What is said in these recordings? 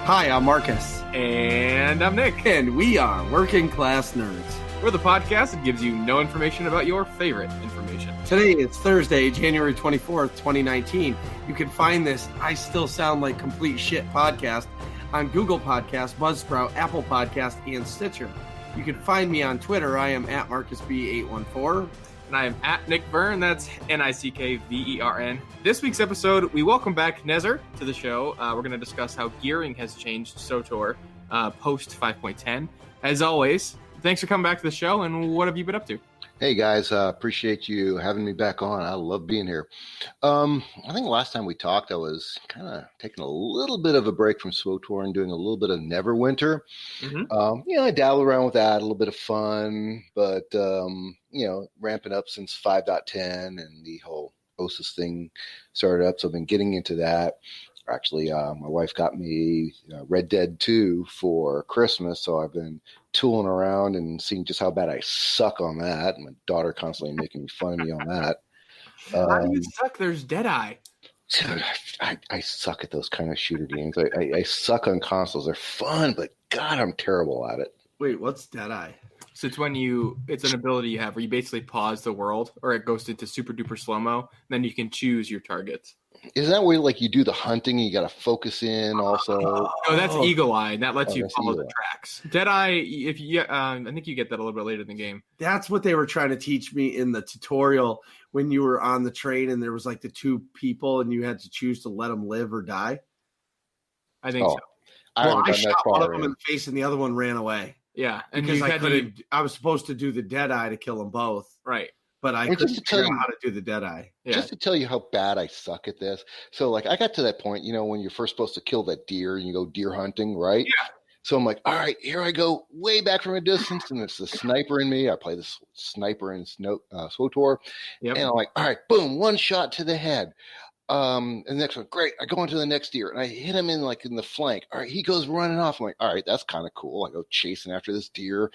Hi, I'm Marcus. And I'm Nick. And we are Working Class Nerds. We're the podcast that gives you no information about your favorite information. Today is Thursday, January 24th, 2019. You can find this I Still Sound Like Complete Shit podcast on Google Podcasts, Buzzsprout, Apple Podcasts, and Stitcher. You can find me on Twitter. I am at MarcusB814. And I am at Nick Vern. That's NickVern. This week's episode, we welcome back Nezzir to the show. We're going to discuss how gearing has changed SWTOR post 5.10. As always, thanks for coming back to the show, and what have you been up to? Hey guys, appreciate you having me back on. I love being here. I think last time we talked, I was kind of taking a little bit of a break from SWTOR and doing a little bit of Neverwinter. Mm-hmm. I dabble around with that, a little bit of fun, but ramping up since 5.10 and the whole OSIS thing started up. So I've been getting into that. Actually, my wife got me Red Dead 2 for Christmas, so I've been tooling around and seeing just how bad I suck on that. My daughter constantly making fun of me on that. How do you suck? There's Deadeye. I suck at those kind of shooter games. I suck on consoles. They're fun, but God, I'm terrible at it. Wait, what's Deadeye? So it's it's an ability you have where you basically pause the world, or it goes into super duper slow-mo, then you can choose your targets. Is that where like you do the hunting and you got to focus in also? No, that's Eagle Eye, and that lets you follow the tracks. Deadeye, I think you get that a little bit later in the game. That's what they were trying to teach me in the tutorial when you were on the train and there was like the two people and you had to choose to let them live or die. I think so. I shot one of them in the face and the other one ran away. Yeah, and because I was supposed to do the Deadeye to kill them both. Right. But I couldn't figure out how to do the Deadeye. Yeah. Just to tell you how bad I suck at this. So, like, I got to that point, when you're first supposed to kill that deer and you go deer hunting, right? Yeah. So I'm like, all right, here I go way back from a distance, and it's the sniper in me. I play this sniper in SWTOR. Yep. And I'm like, all right, boom, one shot to the head. And the next one, great. I go into the next deer and I hit him in the flank. All right, he goes running off. I'm like, all right, that's kind of cool. I go chasing after this deer,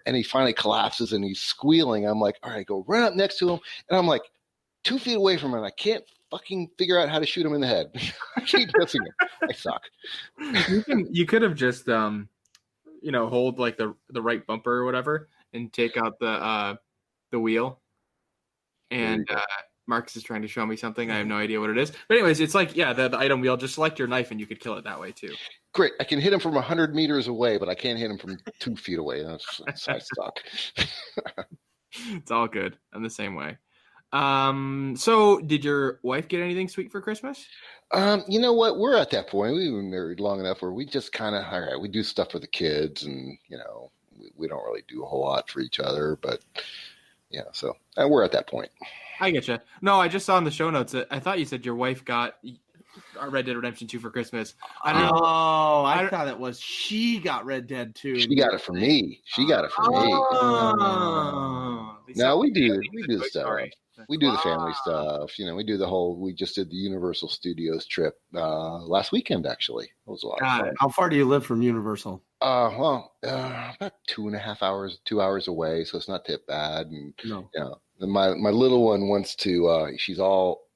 and he finally collapses and he's squealing. I'm like, all right, go run up next to him, and I'm like 2 feet away from him. I can't fucking figure out how to shoot him in the head. I keep missing him. I suck. You could have just hold like the right bumper or whatever and take out the wheel and. Marcus is trying to show me something. I have no idea what it is. But anyways, it's like, the item wheel. Just select your knife and you could kill it that way too. Great. I can hit him from 100 meters away, but I can't hit him from 2 feet away. I suck. It's all good. I'm the same way. So did your wife get anything sweet for Christmas? You know what? We're at that point. We've been married long enough where we just kind of, all right, we do stuff for the kids and, we don't really do a whole lot for each other, but so we're at that point. I get you. No, I just saw in the show notes that I thought you said your wife got Red Dead Redemption 2 for Christmas. I don't know. Oh, I thought it was she got Red Dead 2. She got it for me. She got it for me. No, we do the stuff. Story. We do the family stuff. We do the whole. We just did the Universal Studios trip last weekend. Actually, it was a lot of fun. How far do you live from Universal? About 2.5 hours, 2 hours away. So it's not that bad. And my little one wants to. She's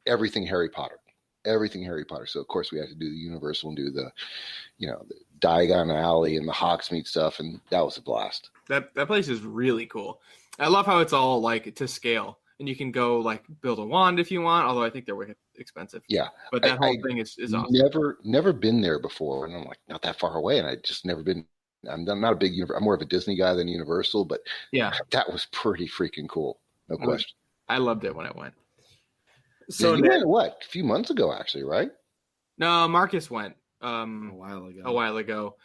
everything Harry Potter. Everything Harry Potter. So of course we had to do the Universal and do the, the Diagon Alley and the Hogsmeade stuff, and that was a blast. That place is really cool. I love how it's all like to scale. And you can go like build a wand if you want, although I think they're wicked expensive. Yeah. But that whole thing is awesome. Never been there before. And I'm like, not that far away. And I just never been. I'm not a big, I'm more of a Disney guy than Universal, but yeah, that was pretty freaking cool. No question. I loved it when I went. So you went what? A few months ago, actually, right? No, Marcus went a while ago.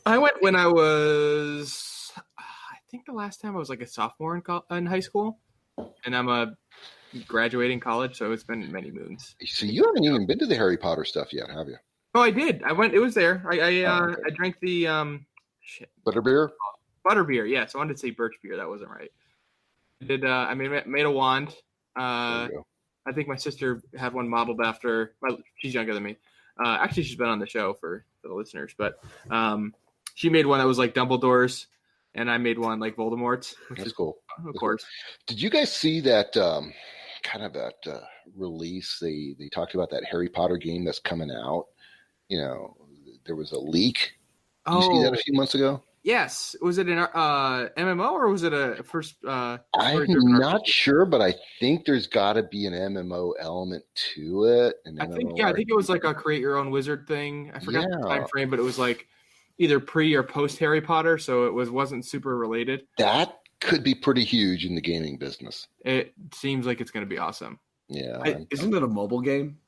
I went when I was, I think the last time I was like a sophomore in high school. And I'm graduating college, so it's been many moons. So you haven't even been to the Harry Potter stuff yet, have you? Oh, I did. I went. It was there. I drank the butterbeer. Butterbeer, yes. I wanted to say birch beer. That wasn't right. I did. I made a wand. I think my sister had one modeled after. She's younger than me. Actually, she's been on the show for the listeners, but she made one that was like Dumbledore's. And I made one like Voldemort's. That's cool. Of course. Did you guys see that release? They talked about that Harry Potter game that's coming out. there was a leak. Did you see that a few months ago? Yes. Was it an MMO or was it a first? I'm not sure, but I think there's got to be an MMO element to it. I think it was like a create your own wizard thing. I forgot the time frame, but it was like either pre or post Harry Potter, so it wasn't super related. That could be pretty huge in the gaming business. It seems like it's going to be awesome. Yeah. Isn't it a mobile game?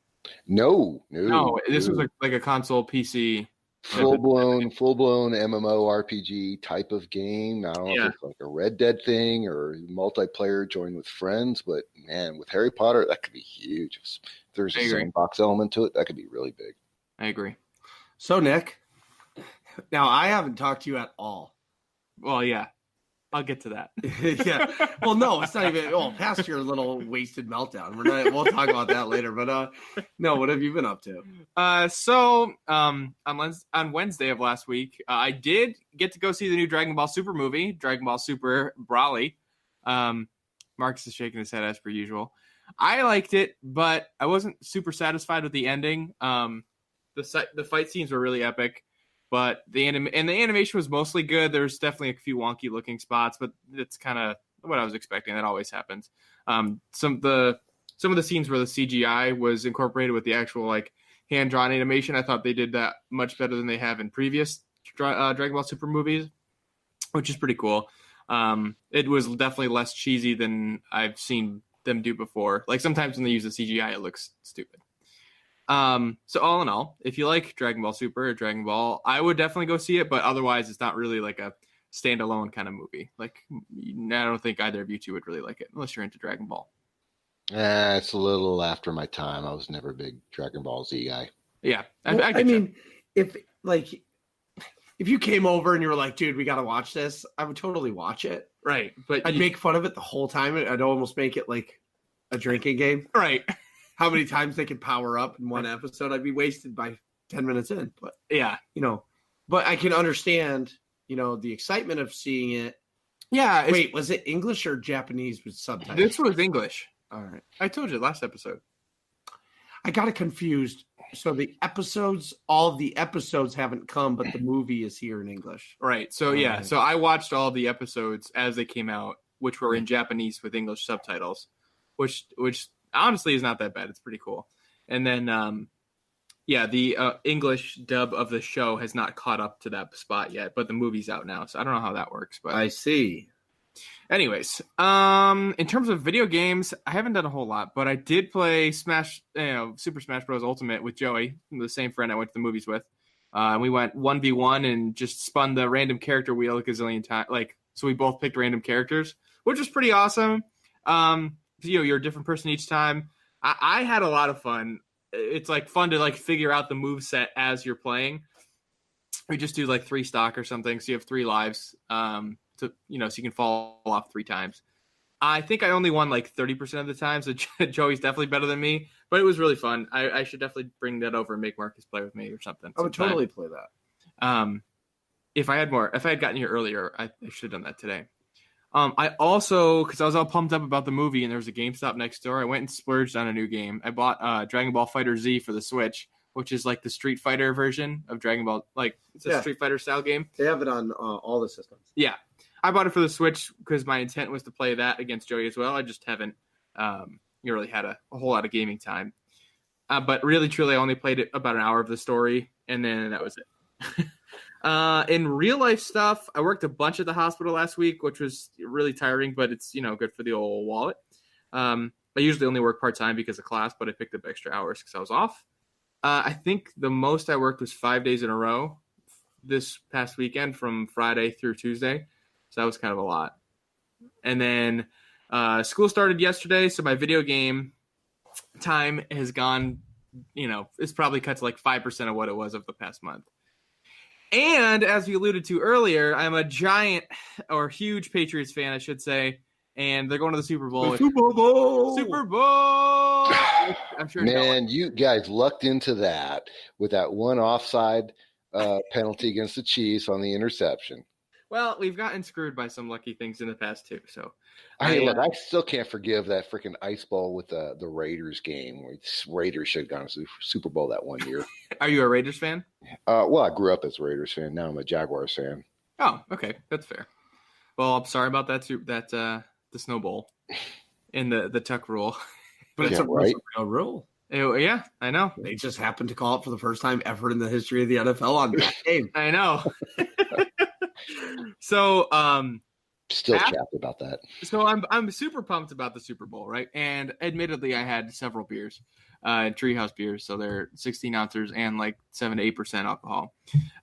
No. This was like a console PC. Full blown MMO RPG type of game. I don't know if it's like a Red Dead thing or multiplayer join with friends, but man, with Harry Potter, that could be huge. If there's a sandbox element to it, that could be really big. I agree. So Nick, now I haven't talked to you at all. Well, yeah. I'll get to that. Yeah. Well, no, it's not even. Well, past your little wasted meltdown. We'll talk about that later. But no, what have you been up to? So on Wednesday of last week, I did get to go see the new Dragon Ball Super movie, Dragon Ball Super Broly. Marcus is shaking his head as per usual. I liked it, but I wasn't super satisfied with the ending. The fight scenes were really epic. But the animation was mostly good. There's definitely a few wonky looking spots, but it's kind of what I was expecting. That always happens. Some of the scenes where the CGI was incorporated with the actual like hand drawn animation, I thought they did that much better than they have in previous Dragon Ball Super movies, which is pretty cool. It was definitely less cheesy than I've seen them do before. Like sometimes when they use the CGI, it looks stupid. So all in all, if you like Dragon Ball Super or Dragon Ball, I would definitely go see it, but otherwise it's not really like a standalone kind of movie. Like I don't think either of you two would really like it unless you're into Dragon Ball. It's a little after my time. I was never a big Dragon Ball Z guy. Yeah. I mean, if you came over and you were like, dude, we got to watch this, I would totally watch it. Right. But I'd make fun of it the whole time. I'd almost make it like a drinking game. Right. How many times they could power up in one episode, I'd be wasted by 10 minutes in. But yeah, but I can understand, the excitement of seeing it. Yeah. Wait, was it English or Japanese with subtitles? This was English. All right. I told you last episode. I got it confused. So all of the episodes haven't come, but the movie is here in English. Right. So yeah. So I watched all the episodes as they came out, which were in Japanese with English subtitles, which honestly is not that bad. It's pretty cool. And then, the English dub of the show has not caught up to that spot yet, but the movie's out now. So I don't know how that works, but I see. Anyways, in terms of video games, I haven't done a whole lot, but I did play Super Smash Bros. Ultimate with Joey, the same friend I went to the movies with. We went 1v1 and just spun the random character wheel a gazillion times. So we both picked random characters, which was pretty awesome. You're a different person each time. I had a lot of fun. It's fun to figure out the move set as you're playing. We just do 3 stock or something, so you have 3 lives. So you can fall off 3 times. I think I only won 30% of the time, so Joey's definitely better than me. But it was really fun. I should definitely bring that over and make Marcus play with me or something. I would totally play that. If I had gotten here earlier, I should have done that today. I also, because I was all pumped up about the movie and there was a GameStop next door, I went and splurged on a new game. I bought Dragon Ball Fighter Z for the Switch, which is the Street Fighter version of Dragon Ball. It's a Street Fighter style game. They have it on all the systems. Yeah. I bought it for the Switch because my intent was to play that against Joey as well. I just haven't really had a whole lot of gaming time. But really, truly, I only played it about an hour of the story, and then that was it. In real life stuff, I worked a bunch at the hospital last week, which was really tiring, but it's, good for the old wallet. I usually only work part-time because of class, but I picked up extra hours because I was off. I think the most I worked was 5 days in a row this past weekend from Friday through Tuesday. So that was kind of a lot. And then school started yesterday, so my video game time has gone, it's probably cut to 5% of what it was of the past month. And as we alluded to earlier, I'm a giant or huge Patriots fan, I should say, and they're going to the Super Bowl. Super Bowl! Super Bowl! I'm sure. Man, you guys lucked into that with that one offside penalty against the Chiefs on the interception. Well, we've gotten screwed by some lucky things in the past too. So, I still can't forgive that freaking ice ball with the Raiders game. Where Raiders should have gone to Super Bowl that one year. Are you a Raiders fan? Well, I grew up as a Raiders fan. Now I'm a Jaguars fan. Oh, okay, that's fair. Well, I'm sorry about that. The Snow Bowl in the Tuck rule, but it's a real rule. Yeah, I know. They just happened to call it for the first time ever in the history of the NFL on that game. I know. So, still chapped about that. So I'm super pumped about the Super Bowl, right? And admittedly, I had several beers, Treehouse beers, so they're 16 ounces and like 7 to 8% alcohol.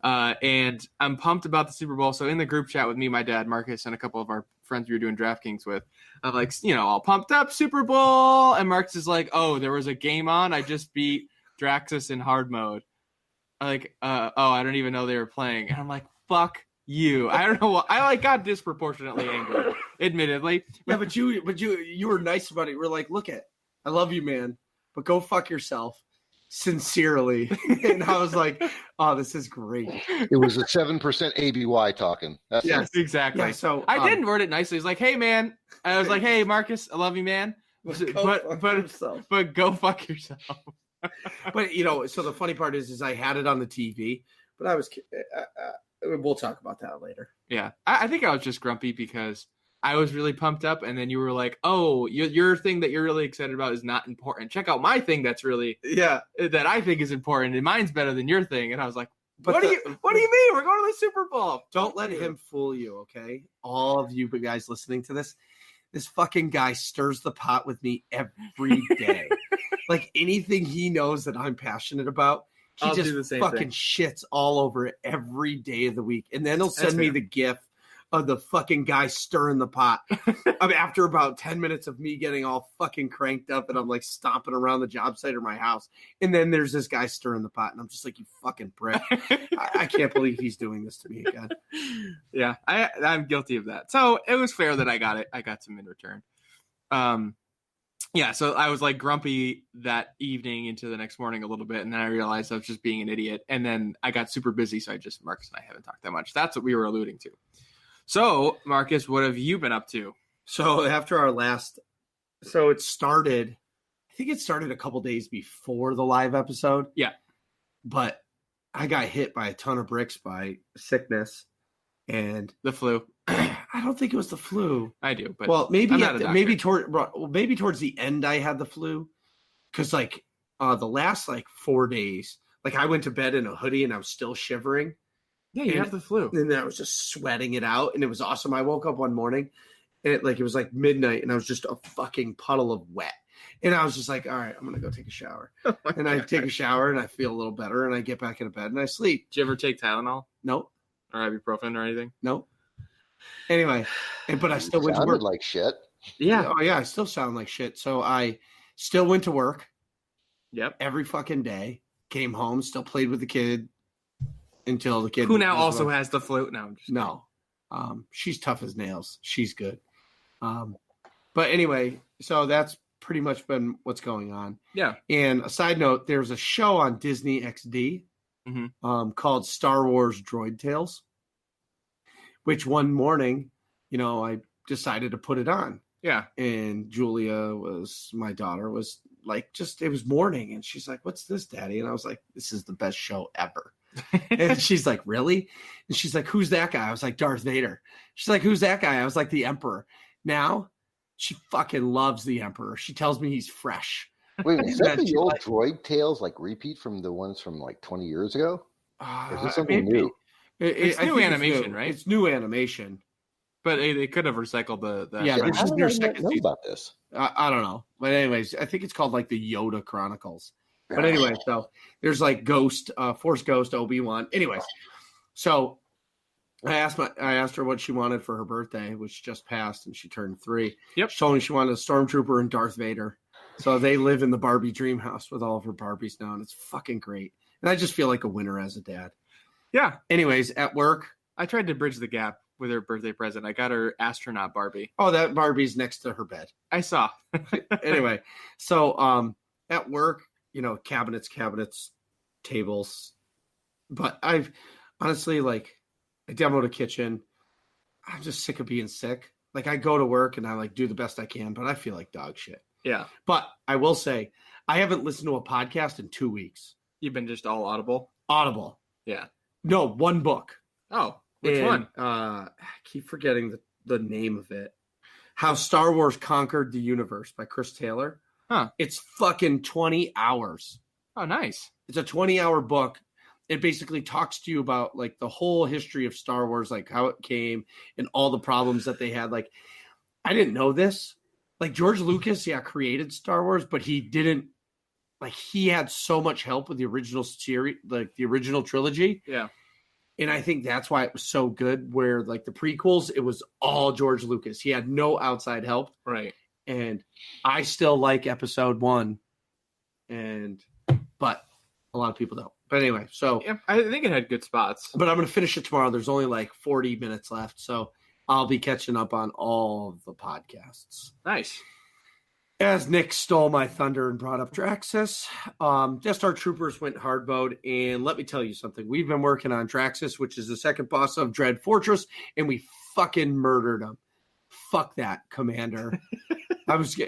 And I'm pumped about the Super Bowl. So in the group chat with me, my dad, Marcus, and a couple of our friends we were doing DraftKings with, I'm like, all pumped up, Super Bowl. And Marcus is like, oh, there was a game on. I just beat Draxus in hard mode. I don't even know they were playing. And I'm like, fuck you. I don't know what I got disproportionately angry, admittedly. Yeah, but you were nice about it. You were like, look I love you, man, but go fuck yourself. Sincerely. And I was like, oh, this is great. It was a 7% ABY talking. Yes, exactly. Yeah, so I didn't word it nicely. It's like, hey man. I was like, hey Marcus, I love you, man. But go fuck yourself. But so the funny part is I had it on the TV, but I was we'll talk about that later. Yeah. I think I was just grumpy because I was really pumped up, and then you were like, oh, your thing that you're really excited about is not important. Check out my thing that's really that I think is important, and mine's better than your thing. And I was like, what do you mean? We're going to the Super Bowl. Don't let him fool you, okay? All of you guys listening to this fucking guy stirs the pot with me every day. Like anything he knows that I'm passionate about, he just fucking shits all over it every day of the week. And then he'll send me the GIF of the fucking guy stirring the pot. After about 10 minutes of me getting all fucking cranked up and I'm like stomping around the job site or my house. And then there's this guy stirring the pot and I'm just like, you fucking prick. I can't believe he's doing this to me again. Yeah, I'm guilty of that. So it was fair that I got it. I got some in return. Yeah, so I was like grumpy that evening into the next morning a little bit, and then I realized I was just being an idiot. And then I got super busy, so Marcus and I haven't talked that much. That's what we were alluding to. So, Marcus, what have you been up to? So after our last, it started, I think it started a couple days before the live episode. Yeah. But I got hit by a ton of bricks by sickness and the flu. I don't think it was the flu. I do, but maybe towards the end I had the flu, because the last 4 days, I went to bed in a hoodie and I was still shivering. Yeah, you have the flu, and then I was just sweating it out, and it was awesome. I woke up one morning, and it was like midnight, and I was just a fucking puddle of wet, and I was just like, all right, I'm gonna go take a shower, and I take a shower, and I feel a little better, and I get back into bed, and I sleep. Did you ever take Tylenol? Nope. Or ibuprofen or anything? Nope. Anyway, but I still went to work. Like shit. Yeah. Oh yeah, I still sound like shit. So I still went to work. Yep. Every fucking day. Came home, still played with the kid until the kid. Who now also has the flu. No. She's tough as nails. She's good. But anyway, so that's pretty much been what's going on. Yeah. And a side note, there's a show on Disney XD called Star Wars Droid Tales, which one morning, I decided to put it on. Yeah. And Julia my daughter was like, it was morning. And she's like, what's this, Daddy? And I was like, this is the best show ever. And she's like, really? And she's like, who's that guy? I was like, Darth Vader. She's like, who's that guy? I was like, the Emperor. Now she fucking loves the Emperor. She tells me he's fresh. Wait, is that the old Droid Tales repeat from the ones from 20 years ago? Or is this something new? It's new animation, right? It's new animation. But they could have recycled the yeah, this is their second season. About this. I don't know. But anyways, I think it's called the Yoda Chronicles. But anyway, so there's Ghost, Force Ghost, Obi-Wan. Anyways, so I asked her what she wanted for her birthday, which just passed, and she turned 3. Yep. She told me she wanted a Stormtrooper and Darth Vader. So they live in the Barbie dream house with all of her Barbies now, and it's fucking great. And I just feel like a winner as a dad. Yeah. Anyways, at work, I tried to bridge the gap with her birthday present. I got her astronaut Barbie. Oh, that Barbie's next to her bed. I saw. Anyway, so at work, cabinets, tables. But I've honestly, I demoed a kitchen. I'm just sick of being sick. Like, I go to work and I like do the best I can, but I feel like dog shit. Yeah. But I will say, I haven't listened to a podcast in 2 weeks. You've been just all Audible? Audible. Yeah. No, one book. Oh, which one? I keep forgetting the name of it. How Star Wars Conquered the Universe by Chris Taylor. Huh. It's fucking 20 hours. Oh, nice. It's a 20-hour book. It basically talks to you about like the whole history of Star Wars, like how it came and all the problems that they had. Like, I didn't know this. Like, George Lucas, created Star Wars, but he didn't, like, he had so much help with the original series, like the original trilogy. Yeah. And I think that's why it was so good, where like the prequels, it was all George Lucas. He had no outside help. Right. And I still like episode 1. But a lot of people don't. But anyway, so. Yeah, I think it had good spots. But I'm going to finish it tomorrow. There's only like 40 minutes left. So I'll be catching up on all of the podcasts. Nice. As Nick stole my thunder and brought up Draxus, Death Star Troopers went hard mode. And let me tell you something. We've been working on Draxus, which is the second boss of Dread Fortress, and we fucking murdered him. Fuck that, Commander. I was,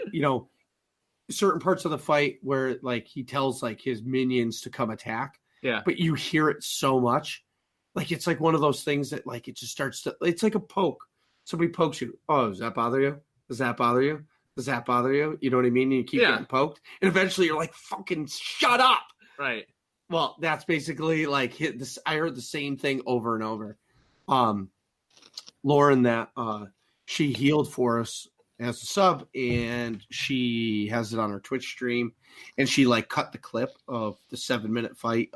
certain parts of the fight where like he tells like his minions to come attack. Yeah. But you hear it so much. Like, it's like one of those things that like it just starts to, it's like a poke. Somebody pokes you. Oh, does that bother you? Does that bother you? Does that bother you? You know what I mean? And you keep getting poked. And eventually you're like, fucking shut up. Right. Well, that's basically like I heard the same thing over and over. Lauren, that she healed for us as a sub, and she has it on her Twitch stream, and she like cut the clip of the 7-minute fight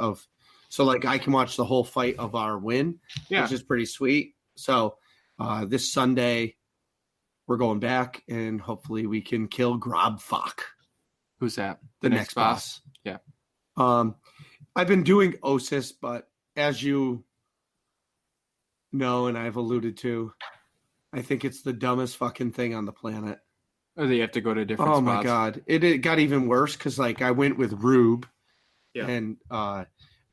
so like I can watch the whole fight of our win, which is pretty sweet. So this Sunday we're going back, and hopefully we can kill Grobfuck. Who's that? The next boss. Yeah. I've been doing OSIS, but as you know, and I've alluded to, I think it's the dumbest fucking thing on the planet. Or they have to go to different spots. Oh my God. It got even worse because like I went with Rube and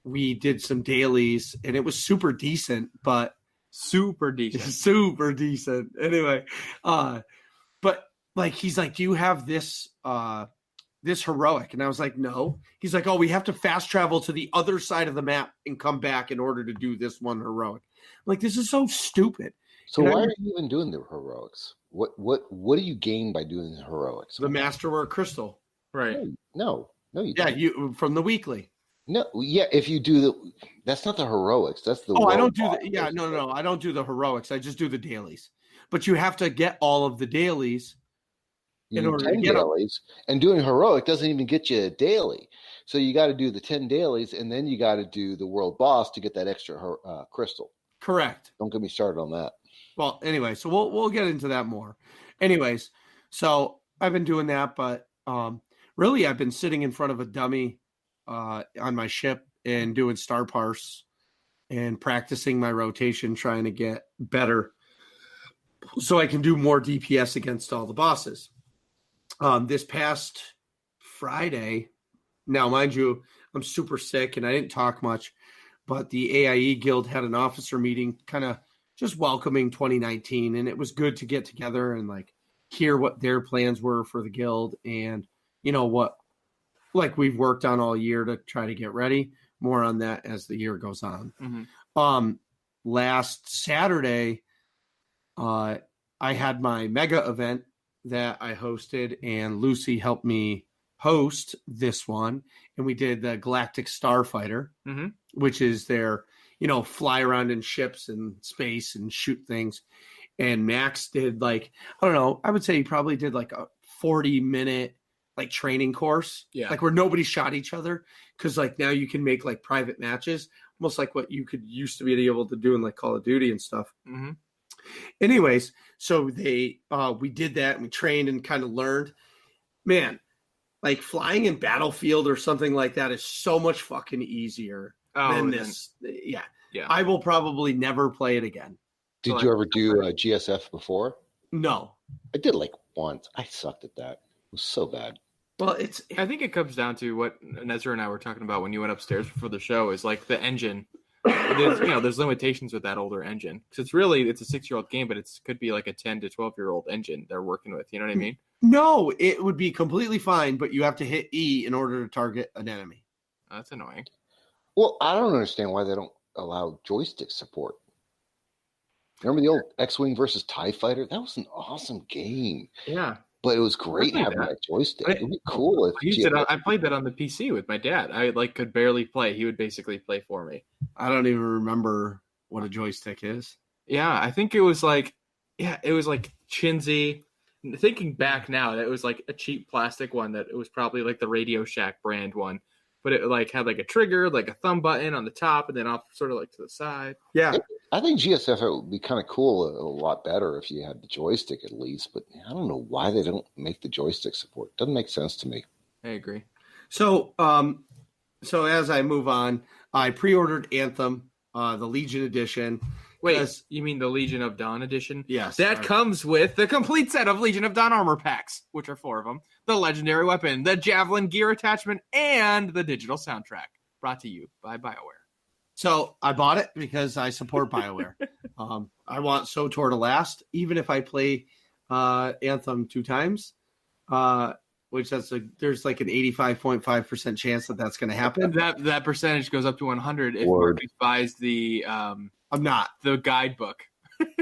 we did some dailies, and it was super decent, but super decent. Super decent. Anyway, but like he's like, do you have this heroic? And I was like, no. He's like, oh, we have to fast travel to the other side of the map and come back in order to do this one heroic. I'm like, this is so stupid. So why are you even doing the heroics? What do you gain by doing the heroics? The Masterwork Crystal. Right. No, you yeah, don't. you from the weekly. No, yeah, if you do that's not the heroics. That's the I don't do no. I don't do the heroics. I just do the dailies. But you have to get all of the dailies in order to get dailies. And doing heroic doesn't even get you a daily. So you got to do the 10 dailies, and then you got to do the world boss to get that extra crystal. Correct. Don't get me started on that. Well, anyway, so we'll get into that more. Anyways, so I've been doing that, but really I've been sitting in front of a dummy on my ship and doing star parse and practicing my rotation, trying to get better so I can do more DPS against all the bosses. This past Friday, now mind you, I'm super sick and I didn't talk much, but the AIE Guild had an officer meeting, kind of just welcoming 2019, and it was good to get together and like hear what their plans were for the guild, and what like we've worked on all year to try to get ready. More on that as the year goes on. Mm-hmm. Last Saturday, I had my mega event that I hosted, and Lucy helped me host this one, and we did the Galactic Starfighter, which is their fly around in ships and space and shoot things. And Max did like, I don't know, I would say he probably did like a 40-minute like training course, like where nobody shot each other, because like now you can make like private matches, almost like what you could used to be able to do in like Call of Duty and stuff. Mm-hmm. Anyways, so we did that and we trained and kind of learned. Man, like flying in Battlefield or something like that is so much fucking easier than this. Yeah. I will probably never play it again. Did you ever do GSF before? No. I did like once. I sucked at that. It was so bad. Well, I think it comes down to what Nezzir and I were talking about when you went upstairs before the show, is like the engine. There's limitations with that older engine because it's a 6-year-old game, but it could be like a 10 to 12-year-old engine they're working with. You know what I mean? No, it would be completely fine, but you have to hit E in order to target an enemy. That's annoying. Well, I don't understand why they don't allow joystick support. Remember the old X-Wing versus TIE Fighter? That was an awesome game. Yeah. But it was great having that joystick. It would be cool if I played that on the PC with my dad. I could barely play. He would basically play for me. I don't even remember what a joystick is. Yeah, I think it was like chintzy. Thinking back now, that was like a cheap plastic one that it was probably like the Radio Shack brand one. But it like had like a trigger, like a thumb button on the top, and then off sort of like to the side. Yeah. I think GSF would be kind of cool, a lot better if you had the joystick at least. But I don't know why they don't make the joystick support. Doesn't make sense to me. I agree. So, as I move on, I pre-ordered Anthem, the Legion Edition. Wait, you mean the Legion of Dawn edition? Yes. That comes with the complete set of Legion of Dawn armor packs, which are 4 of them, the legendary weapon, the Javelin gear attachment, and the digital soundtrack. Brought to you by BioWare. So I bought it because I support BioWare. I want SWTOR to last, even if I play Anthem 2 times, which there's like an 85.5% chance that's going to happen. That percentage goes up to 100 if Marcus buys the I'm not the guidebook.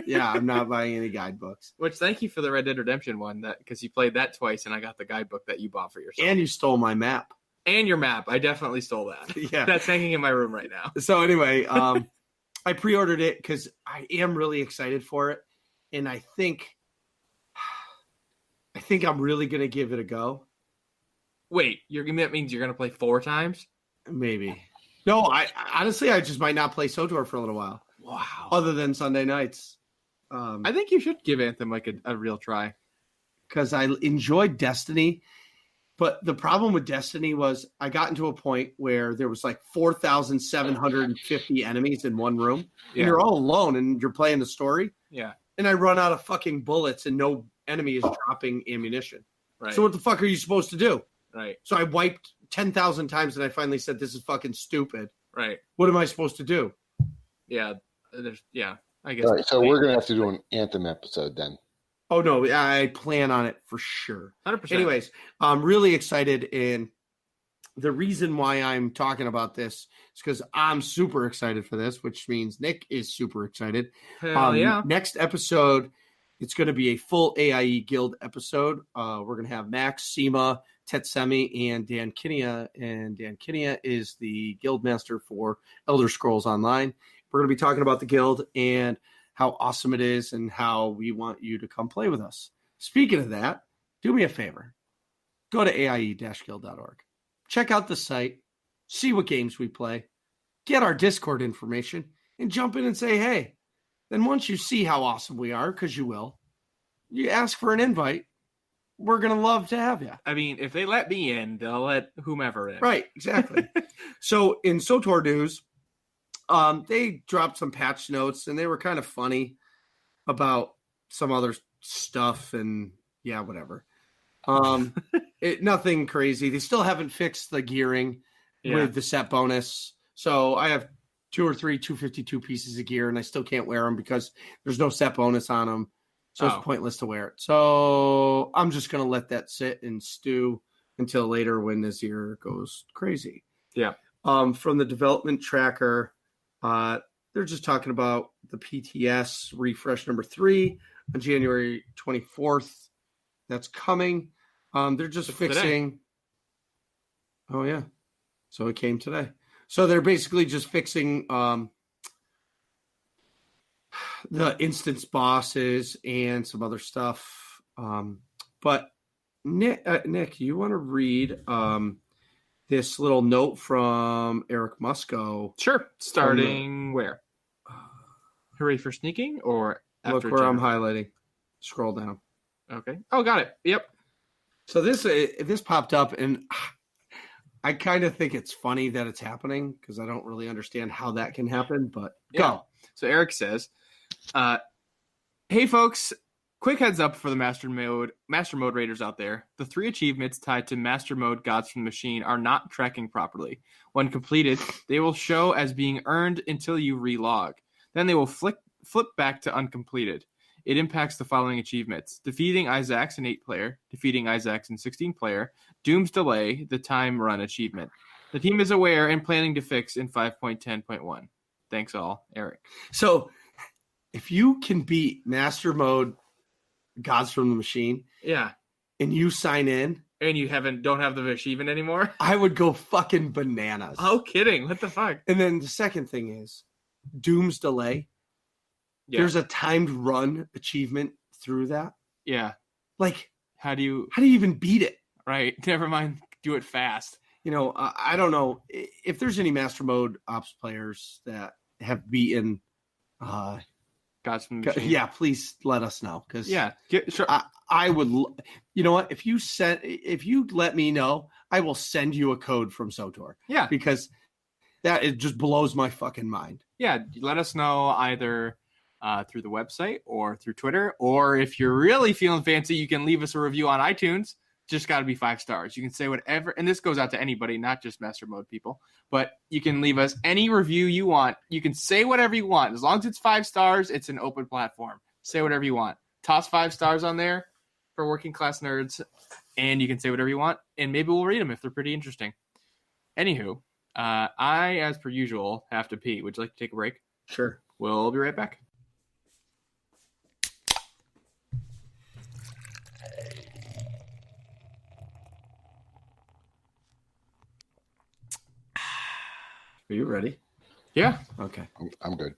Yeah, I'm not buying any guidebooks. Which thank you for the Red Dead Redemption one, because you played that twice, and I got the guidebook that you bought for yourself. And you stole my map. And your map. I definitely stole that. Yeah, that's hanging in my room right now. So anyway, I pre-ordered it because I am really excited for it, and I think I'm really gonna give it a go. Wait, that means you're gonna play 4 times? Maybe. No, I honestly just might not play SWTOR for a little while. Wow. Other than Sunday nights. I think you should give Anthem like a real try. Because I enjoyed Destiny. But the problem with Destiny was I got into a point where there was like 4,750 enemies in one room. Yeah. And you're all alone and you're playing the story. Yeah. And I run out of fucking bullets and no enemy is dropping ammunition. Right. So what the fuck are you supposed to do? Right. So I wiped 10,000 times and I finally said, this is fucking stupid. Right. What am I supposed to do? Yeah. I guess. All right, so we're going to have to do an Anthem episode then. Oh, no, I plan on it for sure. 100%. Anyways, I'm really excited, and the reason why I'm talking about this is because I'm super excited for this, which means Nick is super excited. Hell yeah. Next episode, it's going to be a full AIE Guild episode. We're going to have Max, Seema, Tetsemi, and Dan Kinia, and Dan Kinia is the guild master for Elder Scrolls Online. We're going to be talking about the guild and how awesome it is and how we want you to come play with us. Speaking of that, do me a favor. Go to aie-guild.org. Check out the site. See what games we play. Get our Discord information and jump in and say, hey. Then once you see how awesome we are, because you will, you ask for an invite. We're going to love to have you. I mean, if they let me in, they'll let whomever in. Right, exactly. So in SWTOR news, they dropped some patch notes, and they were kind of funny about some other stuff, and yeah, whatever. Nothing crazy. They still haven't fixed the gearing with the set bonus. So I have 2 or 3 252 pieces of gear, and I still can't wear them because there's no set bonus on them. So it's pointless to wear it. So I'm just going to let that sit and stew until later when Nezzir goes crazy. Yeah. From the development tracker, they're just talking about the PTS refresh number 3 on January 24th. That's coming. They're just fixing. Today. Oh, yeah. So it came today. So they're basically just fixing the instance bosses and some other stuff. But Nick, you want to read this little note from Eric Musco? Sure. Starting where? Hooray for sneaking or after? Look where I'm highlighting. Scroll down. Okay. Oh, got it. Yep. So this popped up, and I kind of think it's funny that it's happening because I don't really understand how that can happen, but go. So Eric says, hey, folks, Quick heads up for the Master Mode Raiders out there. The 3 achievements tied to Master Mode Gods from the Machine are not tracking properly. When completed, they will show as being earned until you relog. Then they will flip back to uncompleted. It impacts the following achievements: defeating Isaacs in 8-player, defeating Isaacs in 16-player, Doom's Delay, the time run achievement. The team is aware and planning to fix in 5.10.1. Thanks all, Eric. So if you can beat Master Mode Gods from the Machine, yeah, and you sign in, and you don't have the achievement anymore, I would go fucking bananas. Oh, kidding! What the fuck? And then the second thing is Doom's Delay. Yeah. There's a timed run achievement through that. Yeah, like how do you even beat it? Right. Never mind. Do it fast. I don't know if there's any Master Mode Ops players that have beaten. Gods from the Machine. Yeah, please let us know, because sure. I would. You know what? If you let me know, I will send you a code from SWTOR. Yeah, because it just blows my fucking mind. Yeah, let us know either through the website or through Twitter, or if you're really feeling fancy, you can leave us a review on iTunes. Just got to be 5 stars. You can say whatever, and this goes out to anybody, not just Master Mode people, but you can leave us any review you want. You can say whatever you want. As long as it's 5 stars, it's an open platform. Say whatever you want. Toss 5 stars on there for working class nerds, and you can say whatever you want, and maybe we'll read them if they're pretty interesting. Anywho, I, as per usual, have to pee. Would you like to take a break? Sure. We'll be right back. Are you ready? Yeah. Okay. I'm good.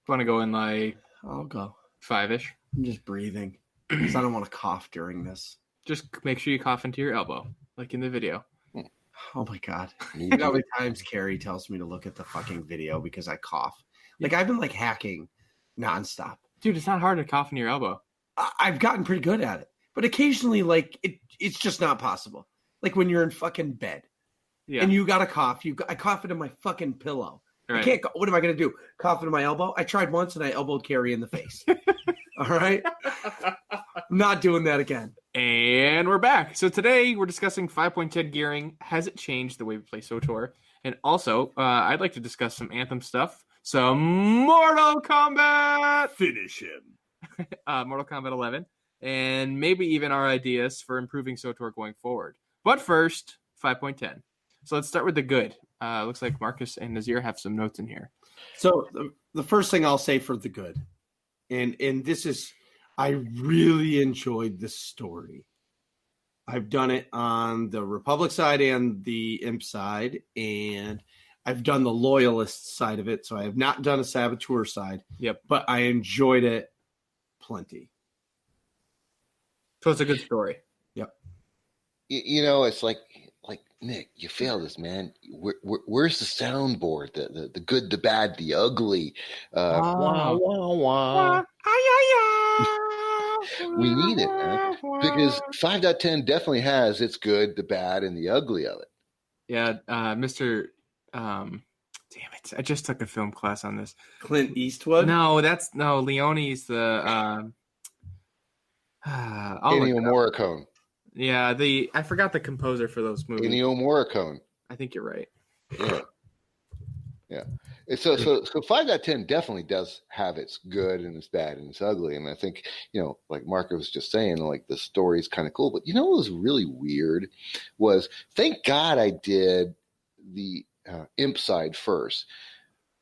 Want to go in like... I'll go. 5-ish. I'm just breathing because I don't want to cough during this. Just make sure you cough into your elbow, like in the video. Oh my God. You know how many times Carrie tells me to look at the fucking video because I cough? Like, I've been like hacking nonstop. Dude, it's not hard to cough in your elbow. I've gotten pretty good at it. But occasionally, like, it's just not possible. Like when you're in fucking bed. Yeah. And you got to cough. I cough into my fucking pillow. Right. I can't. What am I going to do? Cough into my elbow? I tried once and I elbowed Carrie in the face. All right? I'm not doing that again. And we're back. So today we're discussing 5.10 gearing. Has it changed the way we play SWTOR? And also, I'd like to discuss some Anthem stuff. Some Mortal Kombat. Finish him. Mortal Kombat 11. And maybe even our ideas for improving SWTOR going forward. But first, 5.10. So let's start with the good. Looks like Marcus and Nezzir have some notes in here. So the first thing I'll say for the good, and this is, I really enjoyed this story. I've done it on the Republic side and the Imp side, and I've done the Loyalist side of it. So I have not done a SWTOR side. Yep. But I enjoyed it plenty. So it's a good story. Yep. It's like Nick, you failed us, man. Where's the soundboard? The good, the bad, the ugly. Wah, wah, wah. We need it, man. Because 5.10 definitely has its good, the bad, and the ugly of it. Yeah, Mr. Damn it. I just took a film class on this. Clint Eastwood? No, Leone's the Ennio Morricone. Yeah, I forgot the composer for those movies. Ennio Morricone. I think you're right. Yeah. So 5.10 definitely does have its good and its bad and its ugly. And I think, like Marco was just saying, like the story's kind of cool. But what was really weird was, thank God I did the Imp side first,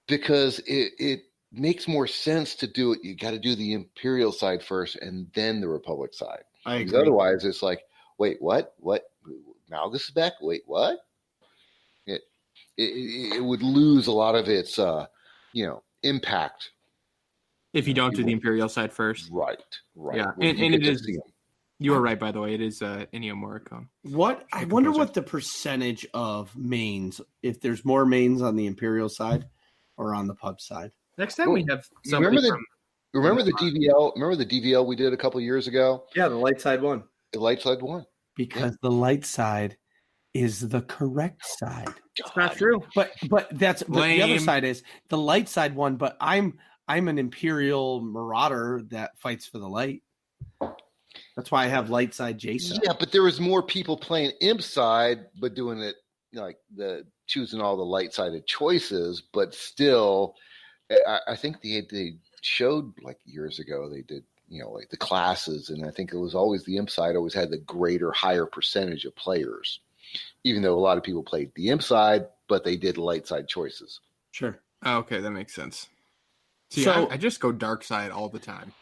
because it makes more sense to do it. You got to do the Imperial side first and then the Republic side. I agree. Because otherwise it's like, wait, what? Malgus is back? Wait, what? It would lose a lot of its, impact. If you don't do the Imperial side first. Right. Yeah, and it is. You were right, by the way. It is Ennio Morricone. I wonder what the percentage of mains, if there's more mains on the Imperial side or on the pub side. Next time we have something Remember the DVL? Remember the DVL we did a couple years ago? Yeah, the light side one. The light side one. Because the light side is the correct side. It's not true. But that's the other side is the light side one. But I'm I'm an Imperial Marauder that fights for the light. That's why I have light side Jason. Yeah, but there was more people playing imp side, but doing it like choosing all the light sided choices. But still, I think they showed like years ago they did like the classes, and I think it was always the imp side always had the higher percentage of players, even though a lot of people played the imp side, but they did light side choices. Sure. Oh, okay, that makes sense. See, So I just go dark side all the time.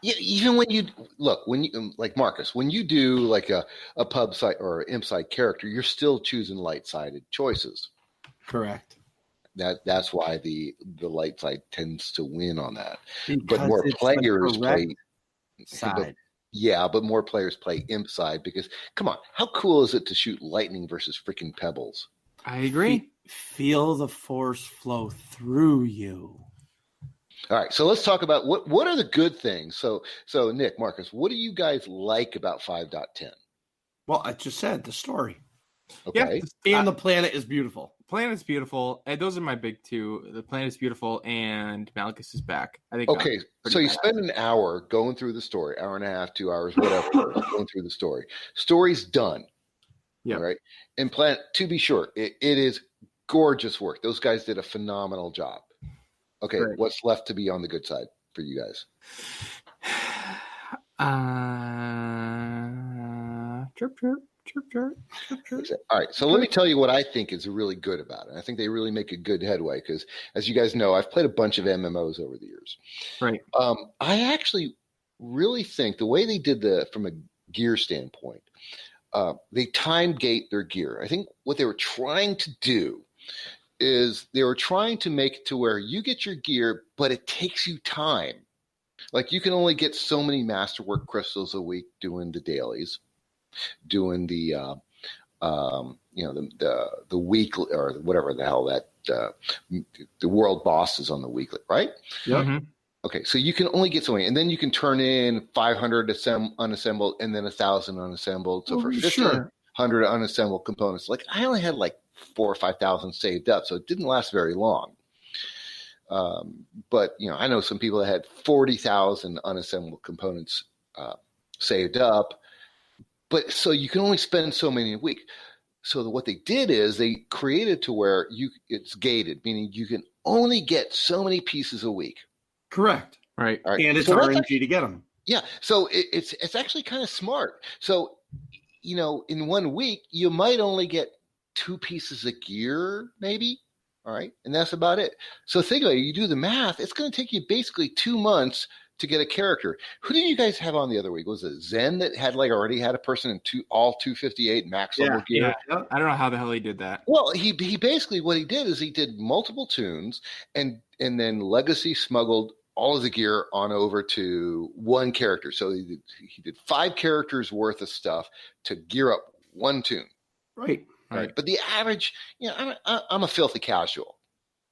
Yeah, even when you like Marcus, when you do like a pub side or imp side character, you're still choosing light sided choices. Correct. That's why the light side tends to win on that. Because but more players play side. But more players play imp side because come on, how cool is it to shoot lightning versus freaking pebbles? I agree. Feel the force flow through you. All right, so let's talk about what are the good things. So Nick, Marcus, what do you guys like about 5.10? Well, I just said the story. Okay. Yeah, and the planet is beautiful. Planet's beautiful. And those are my big two. The planet's beautiful and Malachus is back. I think. Okay, so you spend an hour going through the story, hour and a half, 2 hours, whatever, going through the story. Story's done. Yeah. Right. And Planet, to be sure, it is gorgeous work. Those guys did a phenomenal job. Okay, Great. What's left to be on the good side for you guys? Chirp, chirp, chirp, chirp, chirp, chirp. All right, so let me tell you what I think is really good about it. I think they really make a good headway because, as you guys know, I've played a bunch of MMOs over the years. Right. I actually really think the way they did from a gear standpoint, they time gate their gear. I think what they were trying to do is they were trying to make it to where you get your gear, but it takes you time. Like you can only get so many masterwork crystals a week doing the dailies, doing the the weekly or whatever the hell that the world boss is on the weekly, right? Yep. Mm-hmm. Okay, so you can only get so many, and then you can turn in 500 unassembled and then 1,000 unassembled. So for 1,500 unassembled components, like I only had like 4,000 or 5,000 saved up, so it didn't last very long. But I know some people that had 40,000 unassembled components saved up. But so you can only spend so many a week. So what they did is they created to where it's gated, meaning you can only get so many pieces a week. Correct. Right. All right. And it's so RNG to get them. Yeah. So it's actually kind of smart. So in 1 week you might only get 2 pieces of gear, maybe. All right, and that's about it. So think about it. You do the math. It's going to take you basically 2 months to get a character. Who did you guys have on the other week? Was it Zen that had already had a person in all 258 max level gear? Yeah. I don't know how the hell he did that. Well, he basically what he did is he did multiple tunes and then Legacy smuggled all of the gear on over to one character. So he did 5 characters worth of stuff to gear up one tune. Right. Right. But the average, I'm a filthy casual,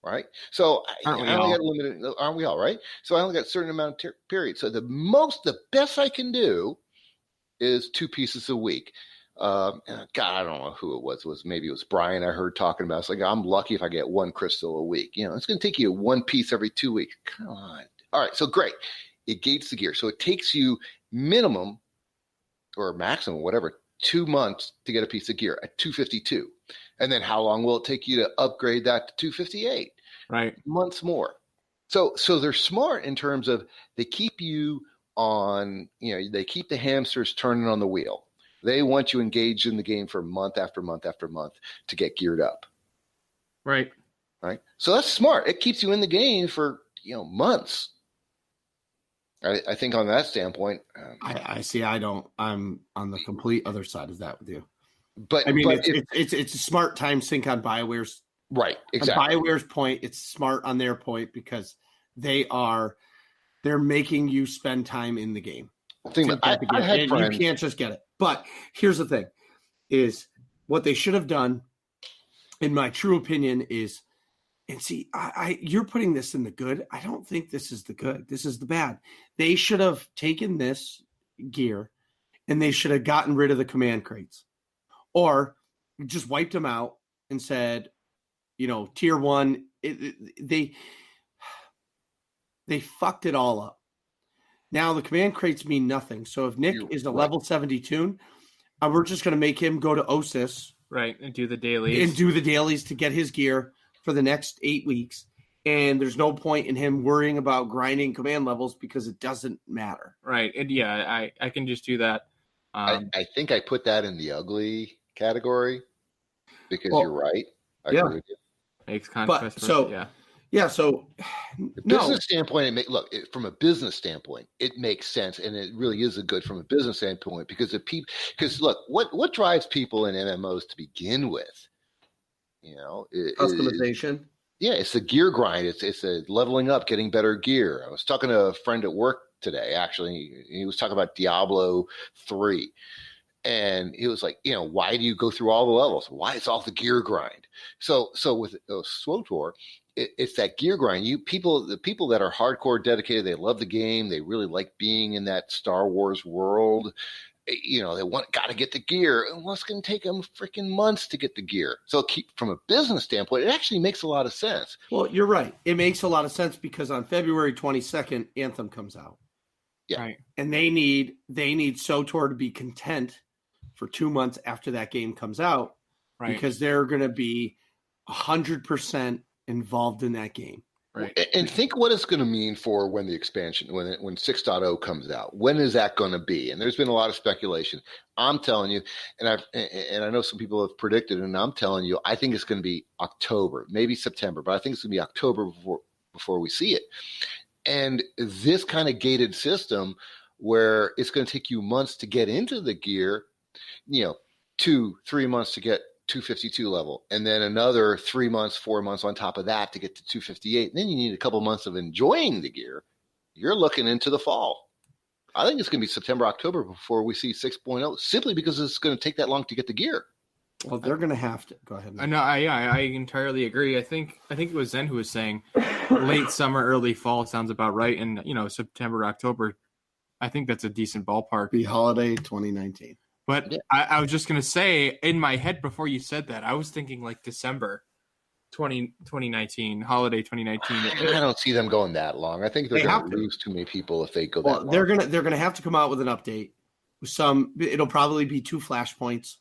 right? So I only got limited, aren't we all, right? So I only got a certain amount of period. So the best I can do is 2 pieces a week. God, I don't know who it was. Maybe it was Brian I heard talking about. It's like, I'm lucky if I get 1 crystal a week. It's going to take you 1 piece every 2 weeks. Come on. All right. So great. It gates the gear. So it takes you minimum or maximum, whatever, 2 months to get a piece of gear at 252. And then how long will it take you to upgrade that to 258? Right. Months more. So they're smart in terms of they keep you on, they keep the hamsters turning on the wheel. They want you engaged in the game for month after month after month to get geared up. Right. Right. So that's smart. It keeps you in the game for, months. I think on that standpoint, I see. I'm on the complete other side of that with you. But I mean, it's a smart time sink on BioWare's right. Exactly. On BioWare's point, it's smart on their point because they're making you spend time in the game. I had friends. You can't just get it. But here's the thing: is what they should have done, in my true opinion, is. And see, you're putting this in the good. I don't think this is the good. This is the bad. They should have taken this gear and they should have gotten rid of the command crates or just wiped them out and said, tier 1, they fucked it all up. Now the command crates mean nothing. So if Nick is a level 72, we're just going to make him go to OSIS. Right, and do the dailies. To get his gear for the next 8 weeks. And there's no point in him worrying about grinding command levels because it doesn't matter. Right, and yeah, I can just do that. I think I put that in the ugly category because you're right. I agree with you. Makes conquest. So business standpoint, from a business standpoint, it makes sense, and it really is good from a business standpoint because look, what drives people in MMOs to begin with, customization. It's the gear grind. It's a leveling up, getting better gear. I was talking to a friend at work today. Actually, he was talking about Diablo 3. And he was like, why do you go through all the levels? Why is all the gear grind? So with SWTOR, it's that gear grind. The people that are hardcore dedicated, they love the game. They really like being in that Star Wars world. They got to get the gear. And it's going to take them freaking months to get the gear. So from a business standpoint, it actually makes a lot of sense. Well, you're right. It makes a lot of sense because on February 22nd, Anthem comes out. Yeah. Right. And they need SWTOR to be content for 2 months after that game comes out, right? Because they're going to be 100% involved in that game. Right. And think what it's going to mean for when the expansion, when 6.0 comes out. When is that going to be? And there's been a lot of speculation. I'm telling you, and I know some people have predicted, and I'm telling you, I think it's going to be October, maybe September, but I think it's going to be October before we see it. And this kind of gated system where it's going to take you months to get into the gear, 2-3 months to get 252 level, and then another 3 months, 4 months on top of that to get to 258. And then you need a couple months of enjoying the gear. You're looking into the fall. I think it's going to be September, October before we see 6.0, simply because it's going to take that long to get the gear. Well, they're going to have to go ahead. I entirely agree. I think it was Zen who was saying late summer, early fall sounds about right, and September, October. I think that's a decent ballpark. Be holiday 2019. But I was just going to say, in my head before you said that, I was thinking like December 2019, holiday 2019. I don't see them going that long. I think they're going to lose too many people if they go that long. They're going to have to come out with an update. It'll probably be 2 flashpoints.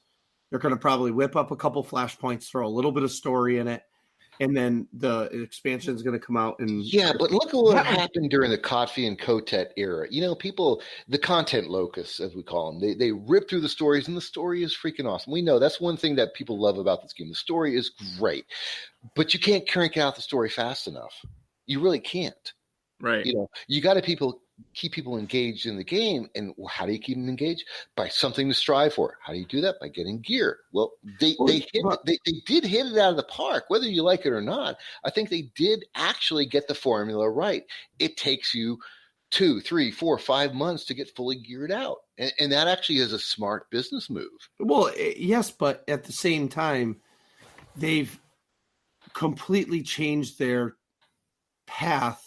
They're going to probably whip up a couple flashpoints, throw a little bit of story in it, and then the expansion is going to come out. But look at what happened during the Kotfi and Kotet era. People, the content locusts, as we call them, they rip through the stories, and the story is freaking awesome. We know that's one thing that people love about this game. The story is great, but you can't crank out the story fast enough. You really can't. Right. You got to keep people engaged in the game. And how do you keep them engaged? By something to strive for. How do you do that? By getting gear. Well, they did hit it out of the park, whether you like it or not. I think they did actually get the formula right. It takes you 2, 3, 4, 5 months to get fully geared out. And that actually is a smart business move. Well, yes, but at the same time, they've completely changed their path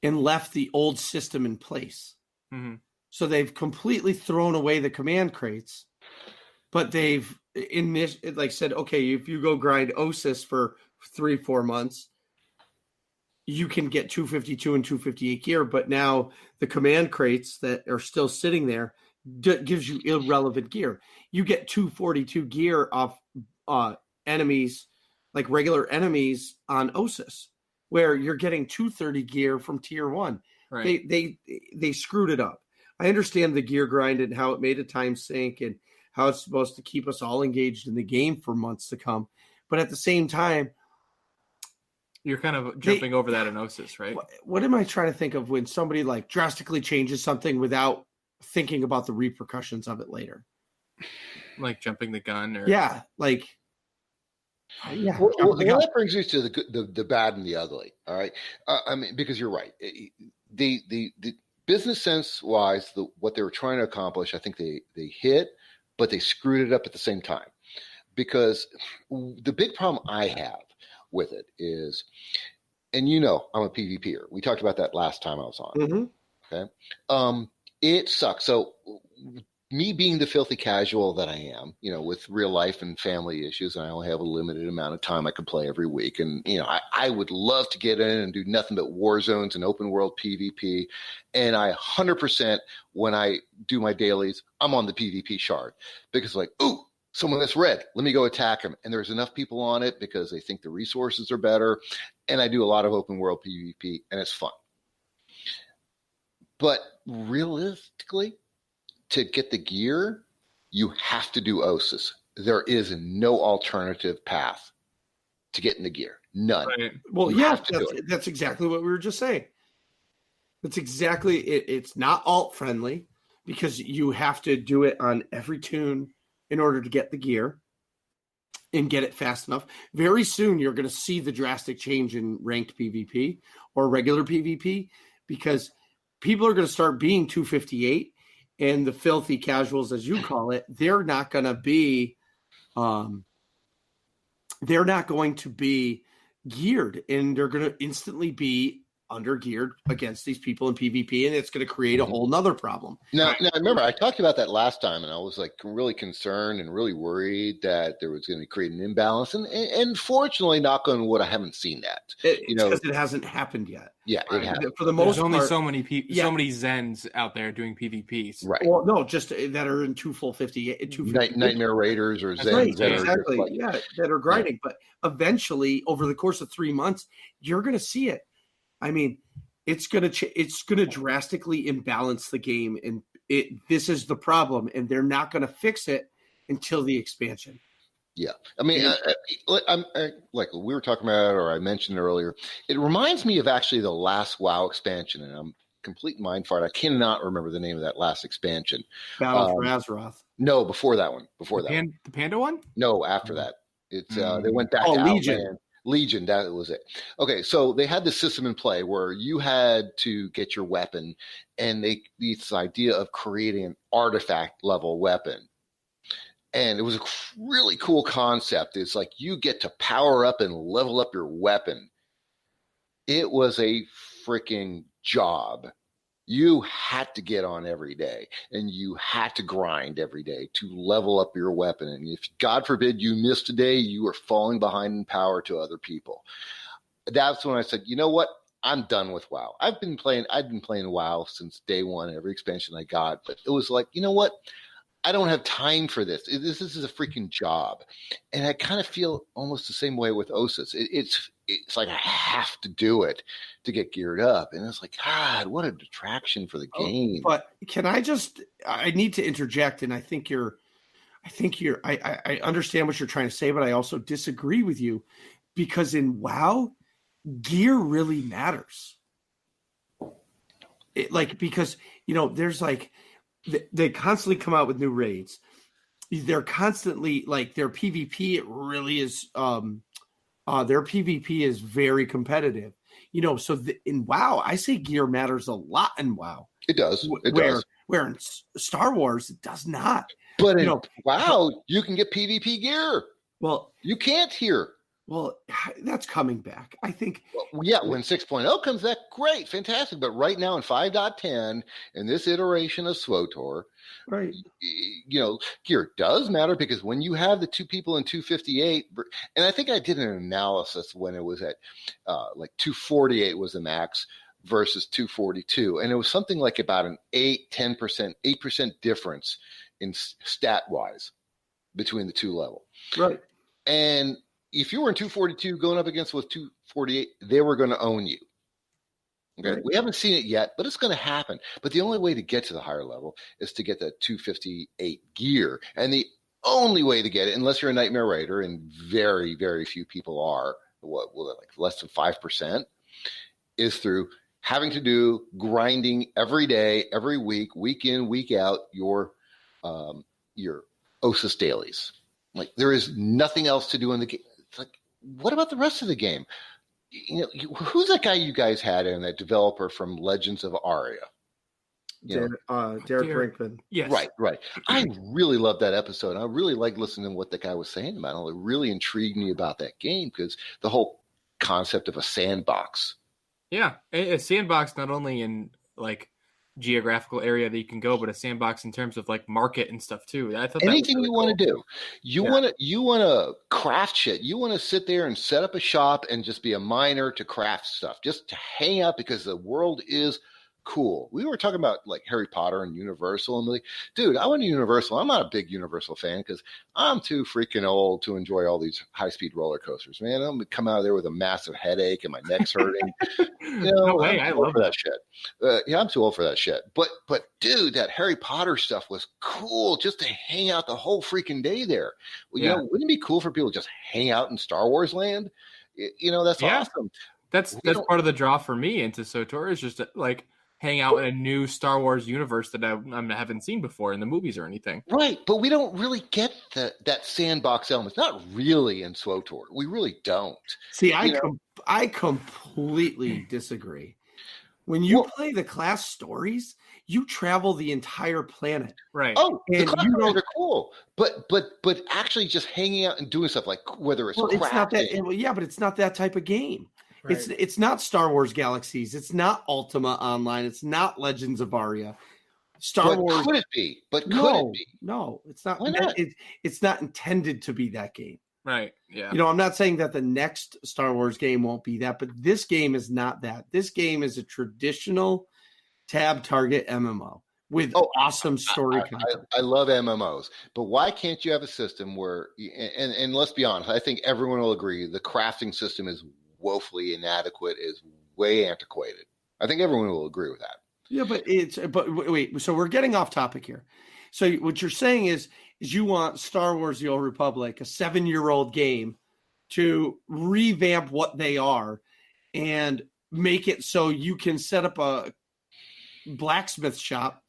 and left the old system in place. Mm-hmm. So they've completely thrown away the command crates, but they've said, okay, if you go grind OSIS for 3-4 months, you can get 252 and 258 gear. But now the command crates that are still sitting there gives you irrelevant gear. You get 242 gear off enemies, like regular enemies on OSIS, where you're getting 230 gear from tier 1. Right. They screwed it up. I understand the gear grind and how it made a time sink and how it's supposed to keep us all engaged in the game for months to come. But at the same time, you're kind of jumping over that in OSIS, right? What am I trying to think of when somebody like drastically changes something without thinking about the repercussions of it later? Like jumping the gun, or Well, that brings us to the bad and the ugly. All right, because you're right. The business sense wise, what they were trying to accomplish, I think they hit, but they screwed it up at the same time. Because the big problem I have with it is, and I'm a PvPer. We talked about that last time I was on. Mm-hmm. Okay, it sucks. So me being the filthy casual that I am, with real life and family issues, and I only have a limited amount of time I can play every week. And, I would love to get in and do nothing but war zones and open world PvP. And I 100%, when I do my dailies, I'm on the PvP shard because ooh, someone that's red, let me go attack him. And there's enough people on it because they think the resources are better. And I do a lot of open world PvP, and it's fun. But realistically, to get the gear, you have to do OSIS. There is no alternative path to getting the gear. None. Right. Well, that's exactly what we were just saying. That's exactly it. It's not alt friendly because you have to do it on every tune in order to get the gear and get it fast enough. Very soon, you're going to see the drastic change in ranked PvP or regular PvP because people are going to start being 258, and the filthy casuals, as you call it, they're not going to be geared, and they're going to instantly be under-geared against these people in PvP, and it's going to create a whole nother problem. Now, remember, I talked about that last time, and I was really concerned and really worried that there was going to create an imbalance. And fortunately, knock on wood, I haven't seen that. Because it hasn't happened yet. Yeah, it hasn't. For the most part, there's only so many people, so many Zens out there doing PvPs. Right. Well, no, just that are in 258. Nightmare Raiders or Zens. Right, exactly. That are grinding. Yeah. But eventually, over the course of 3 months, you're going to see it. I mean, it's going to drastically imbalance the game, and this is the problem, and they're not going to fix it until the expansion. Yeah, I mean, I'm like we were talking about, or I mentioned earlier. It reminds me of actually the last WoW expansion, and I'm complete mind fart. I cannot remember the name of that last expansion. Battle for Azeroth. No, before that one. The Panda one? No, after that. It's they went back to Legion. Outland. Legion, that was it. Okay, so they had this system in play where you had to get your weapon, and this idea of creating an artifact level weapon. And it was a really cool concept. It's like you get to power up and level up your weapon. It was a freaking job. You had to get on every day, and you had to grind every day to level up your weapon. And if, God forbid, you missed a day, you were falling behind in power to other people. That's when I said, you know what? I'm done with WoW. I've been playing WoW since day one, every expansion I got. But it was like, you know what? I don't have time for this. This is a freaking job. And I kind of feel almost the same way with OSIS. It's like I have to do it to get geared up. And it's like, God, what a detraction for the game. But can I need to interject, and I understand what you're trying to say, but I also disagree with you because in WoW, gear really matters. Because, there's they constantly come out with new raids. They're constantly their PvP. It really is. Their PvP is very competitive. So in WoW, I say gear matters a lot in WoW. It does. Where in Star Wars, it does not. But in WoW, you can get PvP gear. Well, you can't here. Well, that's coming back. I think. Well, yeah, when 6.0 comes back, great, fantastic. But right now in 5.10, in this iteration of SWTOR, right, gear does matter because when you have the two people in 258, and I think I did an analysis when it was at 248 was the max versus 242, and it was something like about an 8% difference in stat wise between the two level. Right, and if you were in 242 going up against with 248, they were going to own you. Okay, right. We haven't seen it yet, but it's going to happen. But the only way to get to the higher level is to get that 258 gear. And the only way to get it, unless you're a Nightmare Raider, and very, very few people are, less than 5%, is through having to do grinding every day, every week, week in, week out, your OSIS dailies. There is nothing else to do in the game. What about the rest of the game? Who's that guy you guys had in, that developer from Legends of Aria? Derek Brinkman. Yes. Right. I really loved that episode. I really liked listening to what the guy was saying about it. It really intrigued me about that game because the whole concept of a sandbox. Yeah, a sandbox not only in geographical area that you can go, but a sandbox in terms of like market and stuff too. I thought anything really you cool. want to do, you want to craft shit. You want to sit there and set up a shop and just be a miner to craft stuff, just to hang out because the world is cool. We were talking about like Harry Potter and Universal, and like, dude, I went to Universal. I'm not a big Universal fan because I'm too freaking old to enjoy all these high-speed roller coasters, man. I'm gonna come out of there with a massive headache and my neck's hurting. No way, I love that shit. Yeah, I'm too old for that shit. But dude, that Harry Potter stuff was cool just to hang out the whole freaking day there. Well, you know, wouldn't it be cool for people to just hang out in Star Wars land? You know, that's awesome. That's part of the draw for me into SWTOR is just like hang out in a new Star Wars universe that I haven't seen before in the movies or anything. Right, but we don't really get that sandbox element. Not really in SWTOR. We really don't. See, I completely disagree. When you play the class stories, you travel the entire planet. Right. Oh, the class stories are cool. But actually just hanging out and doing stuff like whether it's crafting. It's not that, but it's not that type of game. Right. It's not Star Wars Galaxies. It's not Ultima Online. It's not Legends of Aria. Star Wars could it be? But could it be? No, it's not. Why not? It's not intended to be that game. Right. Yeah. You know, I'm not saying that the next Star Wars game won't be that, but this game is not that. This game is a traditional tab target MMO with awesome story content. I love MMOs, but why can't you have a system where and let's be honest, I think everyone will agree the crafting system is woefully inadequate, is way antiquated. I think everyone will agree with that. Yeah, but wait, so we're getting off topic here. So what you're saying is you want Star Wars The Old Republic, a 7-year-old game, to revamp what they are and make it so you can set up a blacksmith shop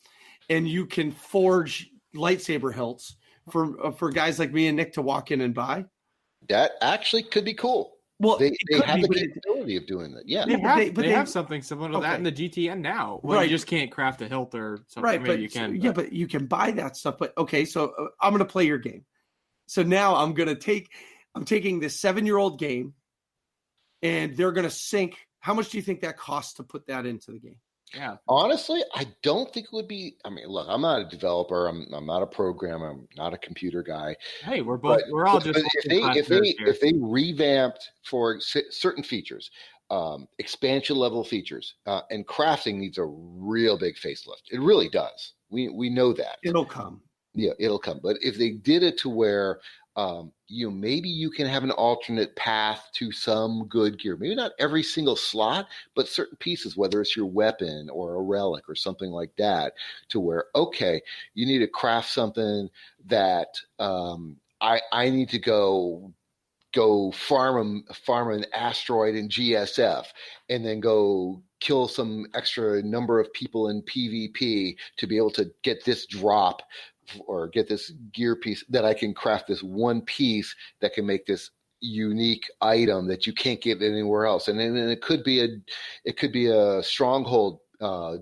and you can forge lightsaber hilts for guys like me and Nick to walk in and buy. That actually could be cool. Well, they have the capability of doing that. Yeah, they have something similar to that in the GTN now. Well, you just can't craft a hilt or something. Right, maybe you can. Yeah, but you can buy that stuff. But okay, so I'm going to play your game. So now I'm taking this 7-year-old game, and they're going to sink. How much do you think that costs to put that into the game? Yeah. Honestly, I don't think it would be. I mean, look, I'm not a developer. I'm not a programmer. I'm not a computer guy. Hey, we're all just. If they revamped for certain features, expansion level features, and crafting needs a real big facelift. It really does. We know that it'll come. Yeah, it'll come. But if they did it to where maybe you can have an alternate path to some good gear. Maybe not every single slot, but certain pieces, whether it's your weapon or a relic or something like that, to where, okay, you need to craft something that I need to go farm an asteroid in GSF and then go kill some extra number of people in PvP to be able to get this drop or get this gear piece that I can craft this one piece that can make this unique item that you can't get anywhere else. And then it could be a stronghold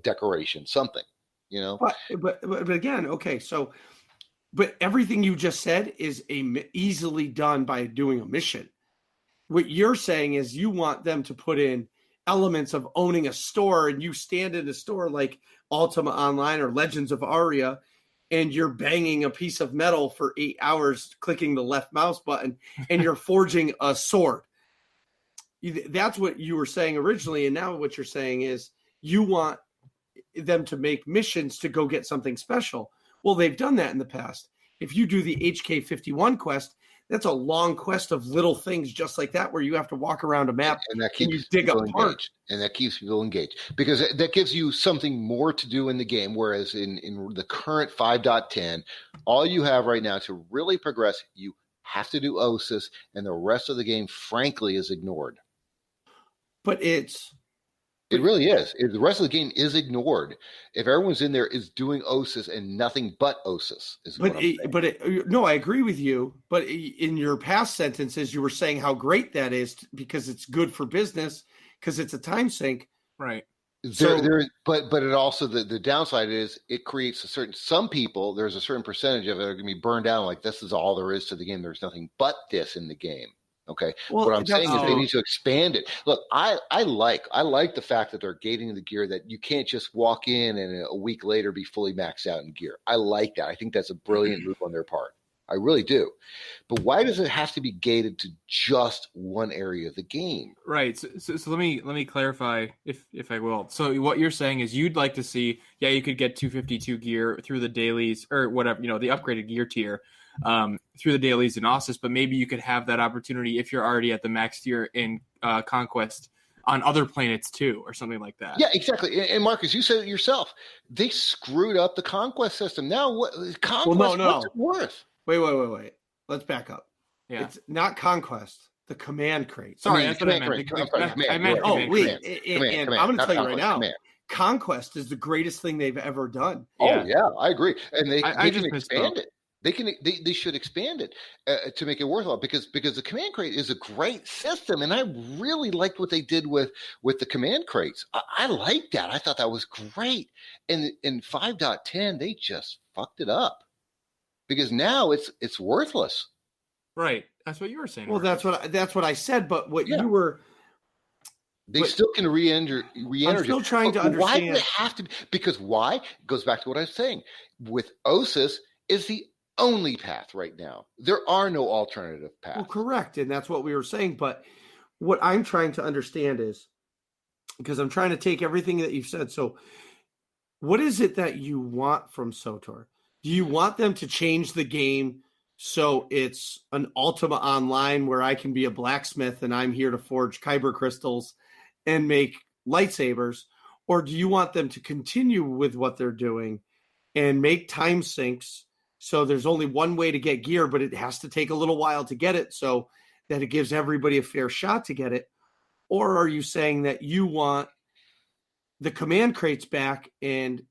decoration, something, you know. But again, okay, so but everything you just said is easily done by doing a mission. What you're saying is you want them to put in elements of owning a store, and you stand in a store like Ultima Online or Legends of Aria, and you're banging a piece of metal for 8 hours, clicking the left mouse button, and you're forging a sword. That's what you were saying originally, and now what you're saying is you want them to make missions to go get something special. Well, they've done that in the past. If you do the HK51 quest, that's a long quest of little things just like that, where you have to walk around a map and that keeps you dig up parts. And that keeps people engaged because that gives you something more to do in the game. Whereas in the current 5.10, all you have right now to really progress, you have to do OSIS, and the rest of the game, frankly, is ignored. But it really is. The rest of the game is ignored. If everyone's in there is doing OSIS and nothing but OSIS. No, I agree with you. But in your past sentences, you were saying how great that is because it's good for business because it's a time sink. Right. But it also the downside is it creates some people. There's a certain percentage of it are going to be burned down. Like this is all there is to the game. There's nothing but this in the game. Okay. Well, what I'm saying is they true. need to expand it. Look, I like the fact that they're gating the gear, that you can't just walk in and a week later be fully maxed out in gear. I like that. I think that's a brilliant move on their part. I really do. But why does it have to be gated to just one area of the game? Right. So let me clarify if I will. So what you're saying is you'd like to see, you could get 252 gear through the dailies or whatever, the upgraded gear tier through the dailies in Ossus, but maybe you could have that opportunity if you're already at the max tier in Conquest on other planets too, or something like that. Yeah, exactly. And Marcus, you said it yourself. They screwed up the Conquest system. Now what? Conquest, what's it worth? Wait. Let's back up. Yeah. It's not Conquest, the command crate. Sorry, that's what I meant. I meant command. And I'm going to tell you right now, Conquest is the greatest thing they've ever done. Oh, yeah, I agree. And they can expand it. They should expand it to make it worthwhile because the command crate is a great system, and I really liked what they did with the command crates. I liked that. I thought that was great. And in 5.10, they just fucked it up because now it's worthless. Right. That's what you were saying. Well, that's what I said. But what you were. They still can re-enter. I'm still trying to understand. Why do they have to? Because why? It goes back to what I was saying. With Ossus is the only path right now. There are no alternative paths. Well, correct. And that's what we were saying. But what I'm trying to understand is, because I'm trying to take everything that you've said. So what is it that you want from SWTOR? Do you want them to change the game so it's an Ultima Online where I can be a blacksmith and I'm here to forge kyber crystals and make lightsabers? Or do you want them to continue with what they're doing and make time sinks so there's only one way to get gear, but it has to take a little while to get it so that it gives everybody a fair shot to get it? Or are you saying that you want the command crates back and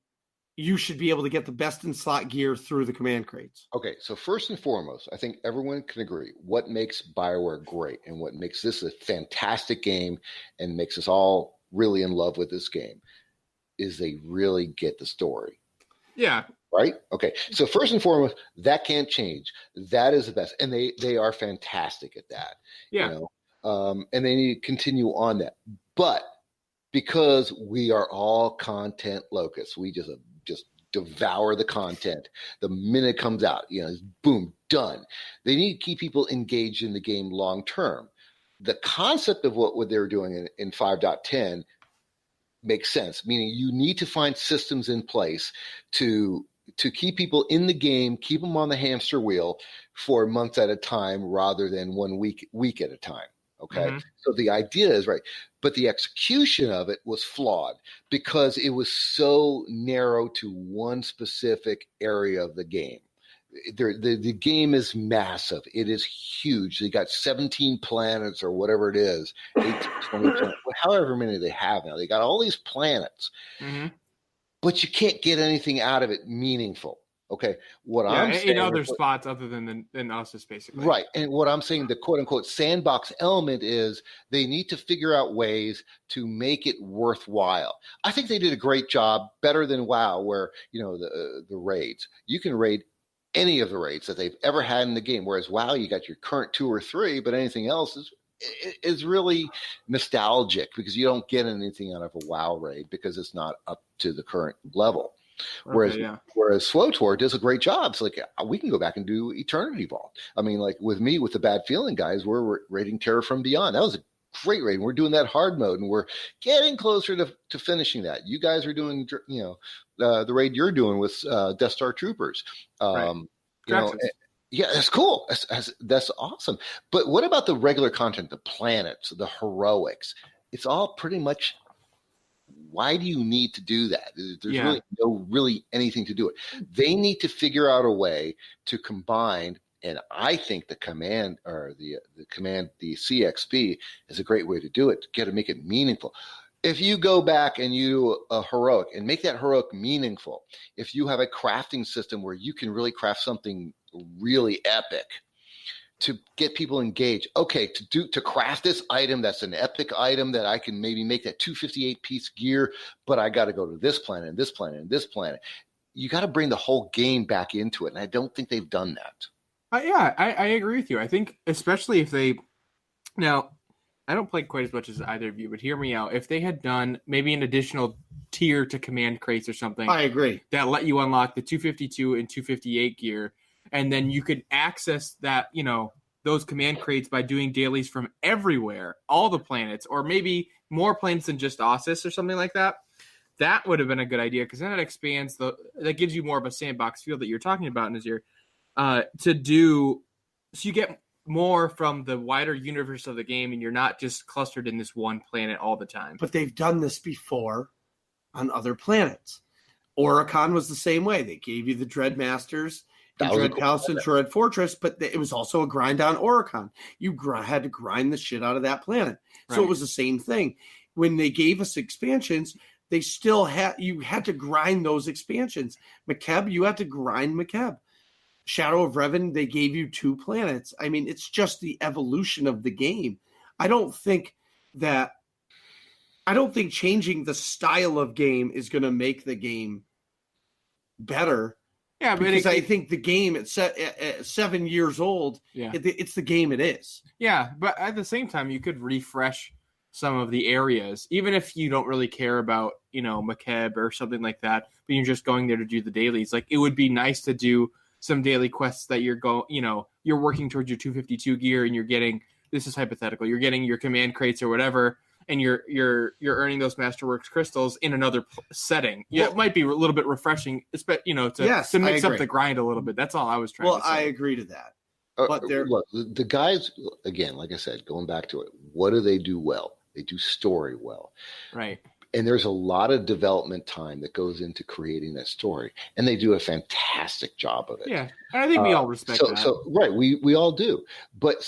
you should be able to get the best in slot gear through the command crates? Okay, so first and foremost, I think everyone can agree what makes BioWare great and what makes this a fantastic game and makes us all really in love with this game is they really get the story. Yeah. Right? Okay. So first and foremost, that can't change. That is the best. And they are fantastic at that. Yeah. And they need to continue on that. But because we are all content locusts, we just devour the content the minute it comes out. It's boom, done. They need to keep people engaged in the game long term. The concept of what they're doing in 5.10 makes sense, meaning you need to find systems in place to keep people in the game, keep them on the hamster wheel for months at a time rather than 1 week at a time. Okay. Mm-hmm. So the idea is right, but the execution of it was flawed because it was so narrow to one specific area of the game. The game is massive. It is huge. They got 17 planets or whatever it is, 18, 20 planets, however many they have now. They got all these planets, but you can't get anything out of it meaningful. Okay, I'm saying in other spots other than Ossus, basically. Right, and what I'm saying, the quote unquote sandbox element is they need to figure out ways to make it worthwhile. I think they did a great job, better than WoW, where the raids. You can raid any of the raids that they've ever had in the game, whereas WoW, you got your current 2 or 3, but anything else is really nostalgic because you don't get anything out of a WoW raid because it's not up to the current level. Whereas SWTOR does a great job. It's like we can go back and do Eternity Vault. I mean, like with me, with the Bad Feeling guys, we're raiding Terror from Beyond. That was a great raid. We're doing that hard mode, and we're getting closer to finishing that. You guys are doing, the raid you're doing with Death Star Troopers. Right. Yeah, that's cool. That's awesome. But what about the regular content, the planets, the heroics? It's all pretty much. Why do you need to do that? There's really anything to do it. They need to figure out a way to combine, and I think the command or the CXP is a great way to do it. To make it meaningful. If you go back and you do a heroic and make that heroic meaningful, if you have a crafting system where you can really craft something really epic to get people engaged. Okay, to craft this item that's an epic item that I can maybe make that 258 piece gear, but I got to go to this planet and this planet and this planet. You got to bring the whole game back into it, and I don't think they've done that. I agree with you. I think especially if they Now, I don't play quite as much as either of you, but hear me out. If they had done maybe an additional tier to command crates or something, I agree, that let you unlock the 252 and 258 gear, and then you could access that, those command crates by doing dailies from everywhere, all the planets, or maybe more planets than just Ossus or something like that. That would have been a good idea, because then it expands that gives you more of a sandbox feel that you're talking about, Nezzir, to do, so you get more from the wider universe of the game, and you're not just clustered in this one planet all the time. but they've done this before on other planets. Oricon was the same way. They gave you the Dread Masters, the Dread House, and Dread Fortress, but it was also a grind on Oricon. You had to grind the shit out of that planet. So Right. It was the same thing. When they gave us expansions, they still you had to grind those expansions. Mekeb, you had to grind Mekeb. Shadow of Revan, they gave you 2 planets. I mean, it's just the evolution of the game. I don't think changing the style of game is going to make the game better. Yeah, but because I think the game at 7 years old, it's the game it is. Yeah, but at the same time, you could refresh some of the areas, even if you don't really care about, Mekeb or something like that, but you're just going there to do the dailies. Like, it would be nice to do some daily quests that you're working towards your 252 gear, and you're getting, this is hypothetical, you're getting your command crates or whatever, and you're earning those Masterworks crystals in another setting. Yeah, it might be a little bit refreshing, to mix up the grind a little bit. That's all I was trying to say. Well, I agree to that. But look, the guys, again, like I said, going back to it, what do they do well? They do story well. Right. And there's a lot of development time that goes into creating that story, and they do a fantastic job of it. Yeah, and I think we all respect that. So right, we all do. But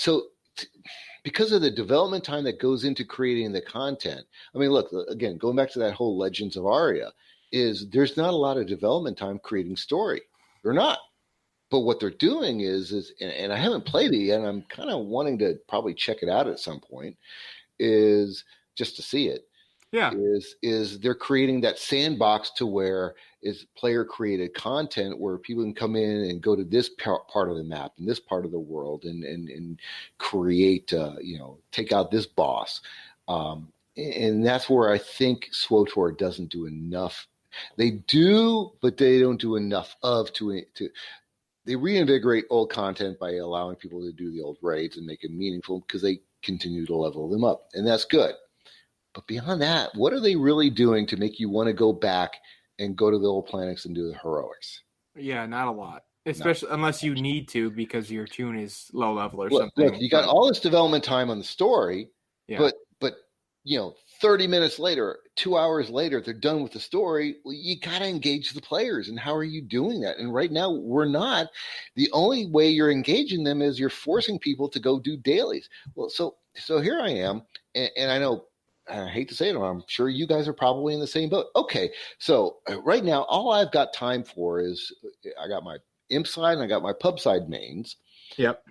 because of the development time that goes into creating the content, I mean, look, again, going back to that whole Legends of Arya, there's not a lot of development time creating story. They're not. But what they're doing is and I haven't played it yet, and I'm kind of wanting to probably check it out at some point, is just to see it. Yeah. Is they're creating that sandbox to where is player created content where people can come in and go to this part of the map and this part of the world and create, take out this boss. And that's where I think SWTOR doesn't do enough. They do, but they don't do enough they reinvigorate old content by allowing people to do the old raids and make it meaningful because they continue to level them up. And that's good. But beyond that, what are they really doing to make you want to go back and go to the old planets and do the heroics? Yeah, not a lot. Especially unless you need to because your tune is low level or something. Look, you got all this development time on the story, but 30 minutes later, 2 hours later, they're done with the story. Well, you got to engage the players. And how are you doing that? And right now, we're not. The only way you're engaging them is you're forcing people to go do dailies. Well, so here I am, and I know, I hate to say it, I'm sure you guys are probably in the same boat. Okay, so right now, all I've got time for is I got my imp side and I got my pub side mains. Yep.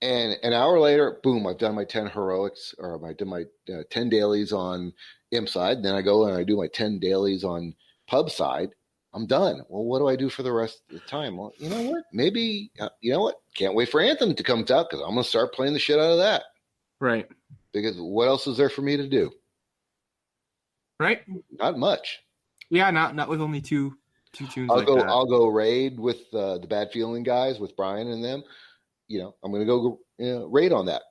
And an hour later, boom, I've done my 10 heroics, or I did my 10 dailies on imp side. Then I go and I do my 10 dailies on pub side. I'm done. Well, what do I do for the rest of the time? Well, you know what? Maybe, can't wait for Anthem to come out because I'm going to start playing the shit out of that. Right. Because what else is there for me to do? Right. Not much. Yeah, not with only two tunes. I'll go raid with the Bad Feeling guys with Brian and them. I'm going to go raid on that.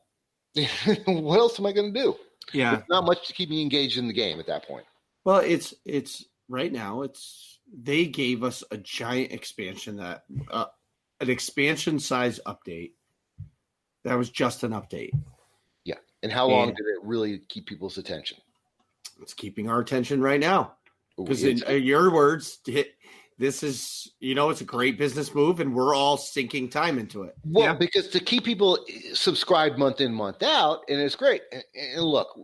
What else am I going to do? Yeah, there's not much to keep me engaged in the game at that point. Well, it's right now. They gave us a giant expansion an expansion size update. That was just an update. Yeah, and how long did it really keep people's attention? It's keeping our attention right now. Because in your words, this is, it's a great business move, and we're all sinking time into it. Well, because to keep people subscribed month in, month out, and it's great. And look,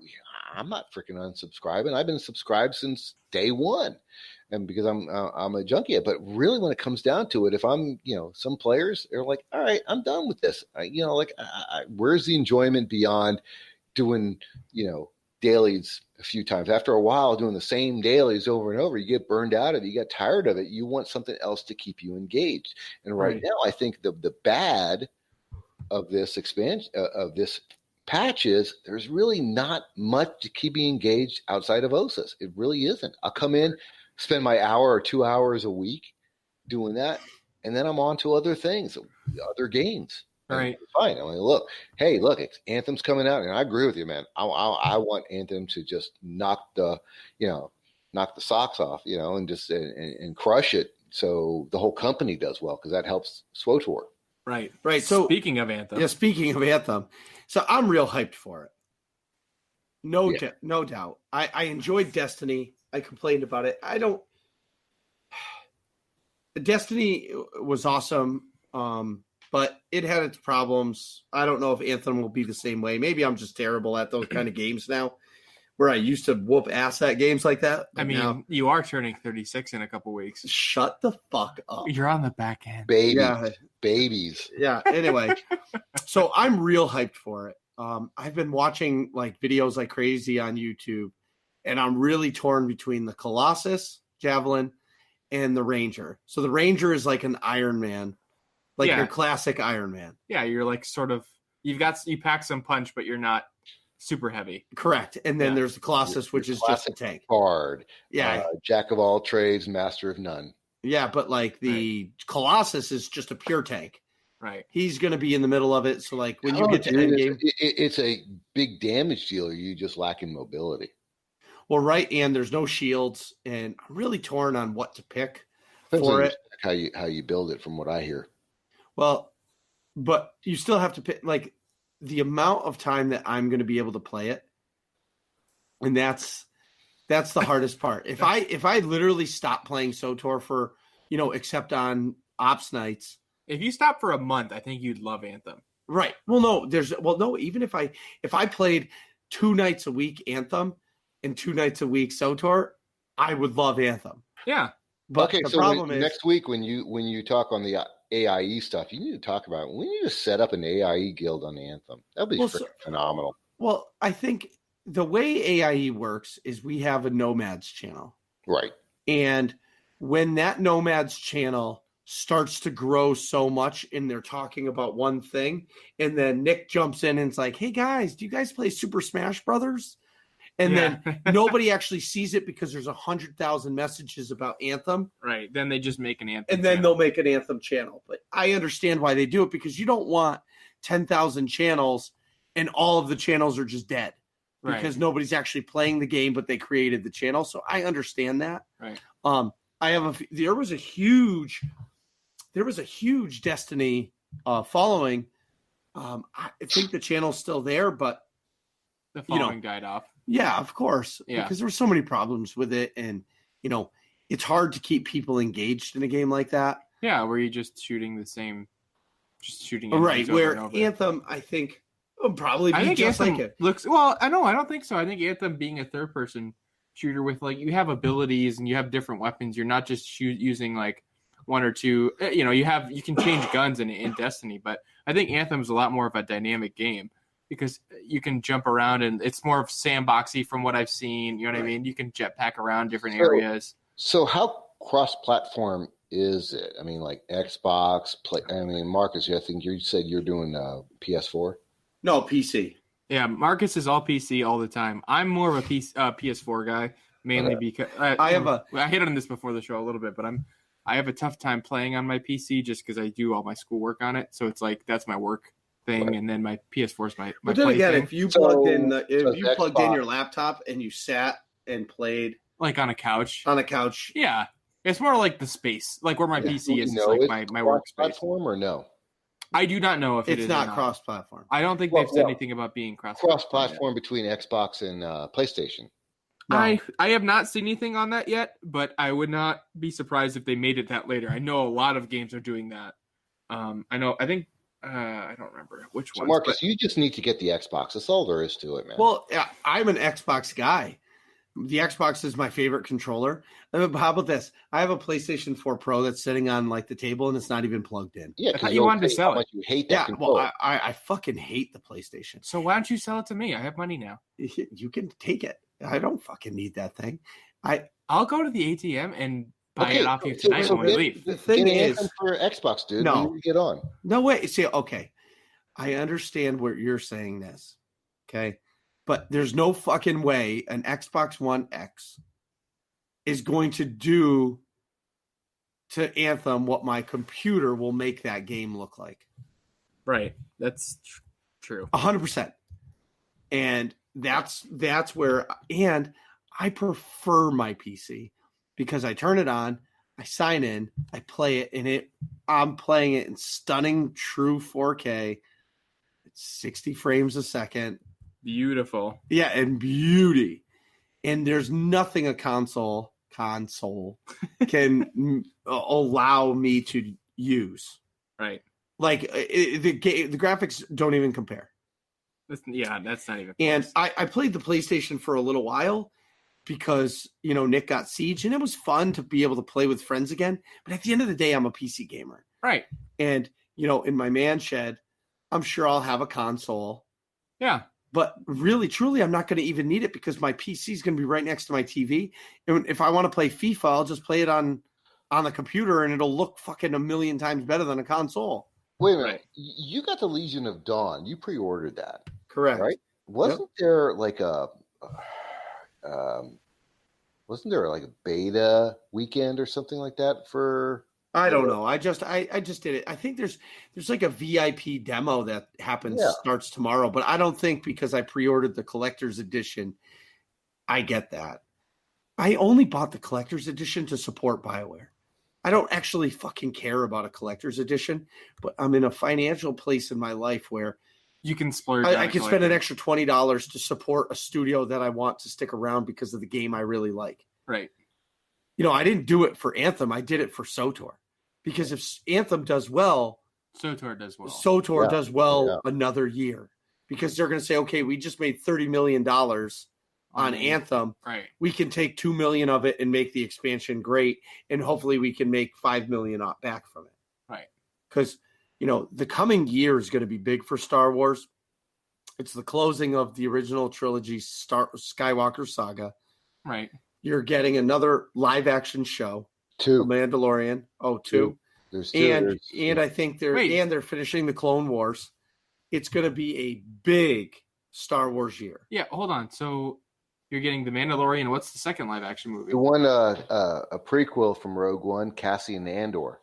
I'm not freaking unsubscribing. I've been subscribed since day one, and because I'm a junkie. But really, when it comes down to it, if I'm, some players are like, all right, I'm done with this. Where's the enjoyment beyond doing, dailies a few times? After a while doing the same dailies over and over, you get burned out of it, you get tired of it, you want something else to keep you engaged. And right now I think the bad of this expansion of this patches, there's really not much to keep me engaged outside of OSAS. It really isn't. I'll come in, spend my hour or 2 hours a week doing that, and then I'm on to other things, other games. Right. Fine. I mean, look, Anthem's coming out, and I agree with you, man. I want Anthem to just knock the socks off, and just and crush it, so the whole company does well, because that helps SWTOR. Right. So speaking of Anthem, so I'm real hyped for it. No doubt. I enjoyed Destiny. I complained about it. Destiny was awesome. But it had its problems. I don't know if Anthem will be the same way. Maybe I'm just terrible at those kind of games now, where I used to whoop ass at games like that. I mean, now, you are turning 36 in a couple weeks. Shut the fuck up. You're on the back end. Babies. Yeah. Anyway, so I'm real hyped for it. I've been watching like videos like crazy on YouTube, and I'm really torn between the Colossus Javelin and the Ranger. So the Ranger is like an Iron Man. Like your classic Iron Man. Yeah, you're like sort of you pack some punch, but you're not super heavy. Correct. And then there's the Colossus, which is just a tank. Hard. Yeah. Jack of all trades, master of none. Yeah, but like the Colossus is just a pure tank. Right. He's going to be in the middle of it. So like when you get to endgame, it's a big damage dealer. You just lack in mobility. Well, right. And there's no shields, and I'm really torn on what to pick for it. How you build it, from what I hear. Well, but you still have to pick like the amount of time that I'm going to be able to play it, and that's the hardest part. If I literally stop playing SWTOR for except on ops nights, if you stop for a month, I think you'd love Anthem. Right. Well, no. Even if I played 2 nights a week Anthem and 2 nights a week SWTOR, I would love Anthem. Yeah. But the problem is next week when you talk on the AIE stuff, you need to talk about it. We need to set up an AIE guild on Anthem. That'll be phenomenal. Well, I think the way AIE works is we have a Nomads channel. Right. And when that Nomads channel starts to grow so much and they're talking about one thing, and then Nick jumps in and it's like, hey guys, do you guys play Super Smash Brothers? And then nobody actually sees it because there's 100,000 messages about Anthem. Right. Then they just make an Anthem and then they'll make an Anthem channel. But I understand why they do it, because you don't want 10,000 channels and all of the channels are just dead. Because nobody's actually playing the game, but they created the channel. So I understand that. Right. There was a huge Destiny following. I think the channel's still there, but the following died off. Yeah, of course. Yeah. Because there were so many problems with it, and it's hard to keep people engaged in a game like that. Yeah, where you're just shooting right. Where Anthem, I think, will probably be just Anthem like it. I don't think so. I think Anthem being a third-person shooter with you have abilities and you have different weapons. You're not just using like one or two. You can change guns in Destiny, but I think Anthem's a lot more of a dynamic game, because you can jump around and it's more of sandboxy from what I've seen. You know what I mean? You can jetpack around different areas. So how cross-platform is it? I mean, like Xbox, Marcus, I think you said you're doing PS4? No, PC. Yeah, Marcus is all PC all the time. I'm more of a PS4 guy, mainly because I hit on this before the show a little bit, but I have a tough time playing on my PC just because I do all my schoolwork on it. So it's like that's my work thing, and then my PS4 is my but then play again, thing. If you plugged in your laptop and you sat and played like on a couch, yeah, it's more like the space, like where my PC is, like my workspace. Platform or no? I do not know if it's not cross-platform. I don't think they've said anything about being cross-platform between Xbox and PlayStation. No. I have not seen anything on that yet, but I would not be surprised if they made it that later. I know a lot of games are doing that. I don't remember which one. So Marcus, you just need to get the Xbox. That's all there is to it, man. Well, I'm an Xbox guy. The Xbox is my favorite controller. How about this? I have a PlayStation 4 Pro that's sitting on like the table and it's not even plugged in. Yeah, I thought you wanted to sell it. You hate that controller. Well, I fucking hate the PlayStation. So why don't you sell it to me? I have money now. You can take it. I don't fucking need that thing. I'll go to the ATM and buy it off you tonight when we leave. The thing is, for Xbox, dude. No, get on. No way. See, okay, I understand where you're saying this, Okay. But there's no fucking way an Xbox One X is going to do to Anthem what my computer will make that game look like. Right. That's true. 100%. And that's where, and I prefer my PC because I turn it on, I sign in, I play it, and I'm playing it in stunning true 4K. It's 60 frames a second. Beautiful. Yeah, and beauty. And there's nothing a console can allow me to use. Right. Like the graphics don't even compare. That's not even close. And I played the PlayStation for a little while because, Nick got Siege, and it was fun to be able to play with friends again. But at the end of the day, I'm a PC gamer. Right. And, in my man shed, I'm sure I'll have a console. Yeah. But really, truly, I'm not going to even need it because my PC is going to be right next to my TV. And if I want to play FIFA, I'll just play it on the computer, and it'll look fucking a million times better than a console. Wait a minute. Right. You got the Legion of Dawn. You pre-ordered that. Correct. Right? Wasn't there like a beta weekend or something like that for? I don't know. I just did it. I think there's like a VIP demo that starts tomorrow, but I don't think because I pre-ordered the collector's edition, I get that. I only bought the collector's edition to support BioWare. I don't actually fucking care about a collector's edition, but I'm in a financial place in my life where you can splurge. I can spend an extra $20 to support a studio that I want to stick around because of the game I really like. Right. I didn't do it for Anthem. I did it for SWTOR. Because if Anthem does well, SWTOR does well. SWTOR does well another year. Because they're going to say, okay, we just made $30 million on Anthem. Right. We can take $2 million of it and make the expansion great. And hopefully we can make $5 million back from it. Right. Because, the coming year is going to be big for Star Wars. It's the closing of the original trilogy, Skywalker Saga. Right. You're getting another live action show. 2. The Mandalorian. Oh, 2. There's 2. And I think they're finishing the Clone Wars. It's going to be a big Star Wars year. Yeah, hold on. So you're getting the Mandalorian. What's the second live action movie? The one a prequel from Rogue One, Cassian Andor.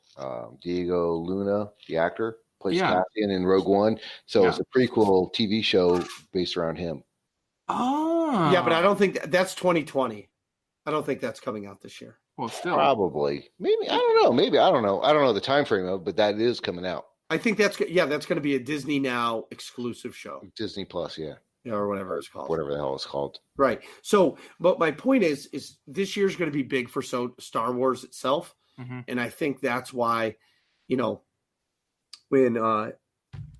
Diego Luna, the actor, plays Cassian in Rogue One. So it's a prequel TV show based around him. Oh. Yeah, but I don't think that's 2020. I don't think that's coming out this year. Well, still. Probably. Maybe. I don't know. Maybe. I don't know. I don't know the time frame of it, but that is coming out. I think that's going to be a Disney Now exclusive show. Disney Plus, yeah. Or whatever it's called. Whatever the hell it's called. Right. So, but my point is this year's going to be big for Star Wars itself. Mm-hmm. And I think that's why, when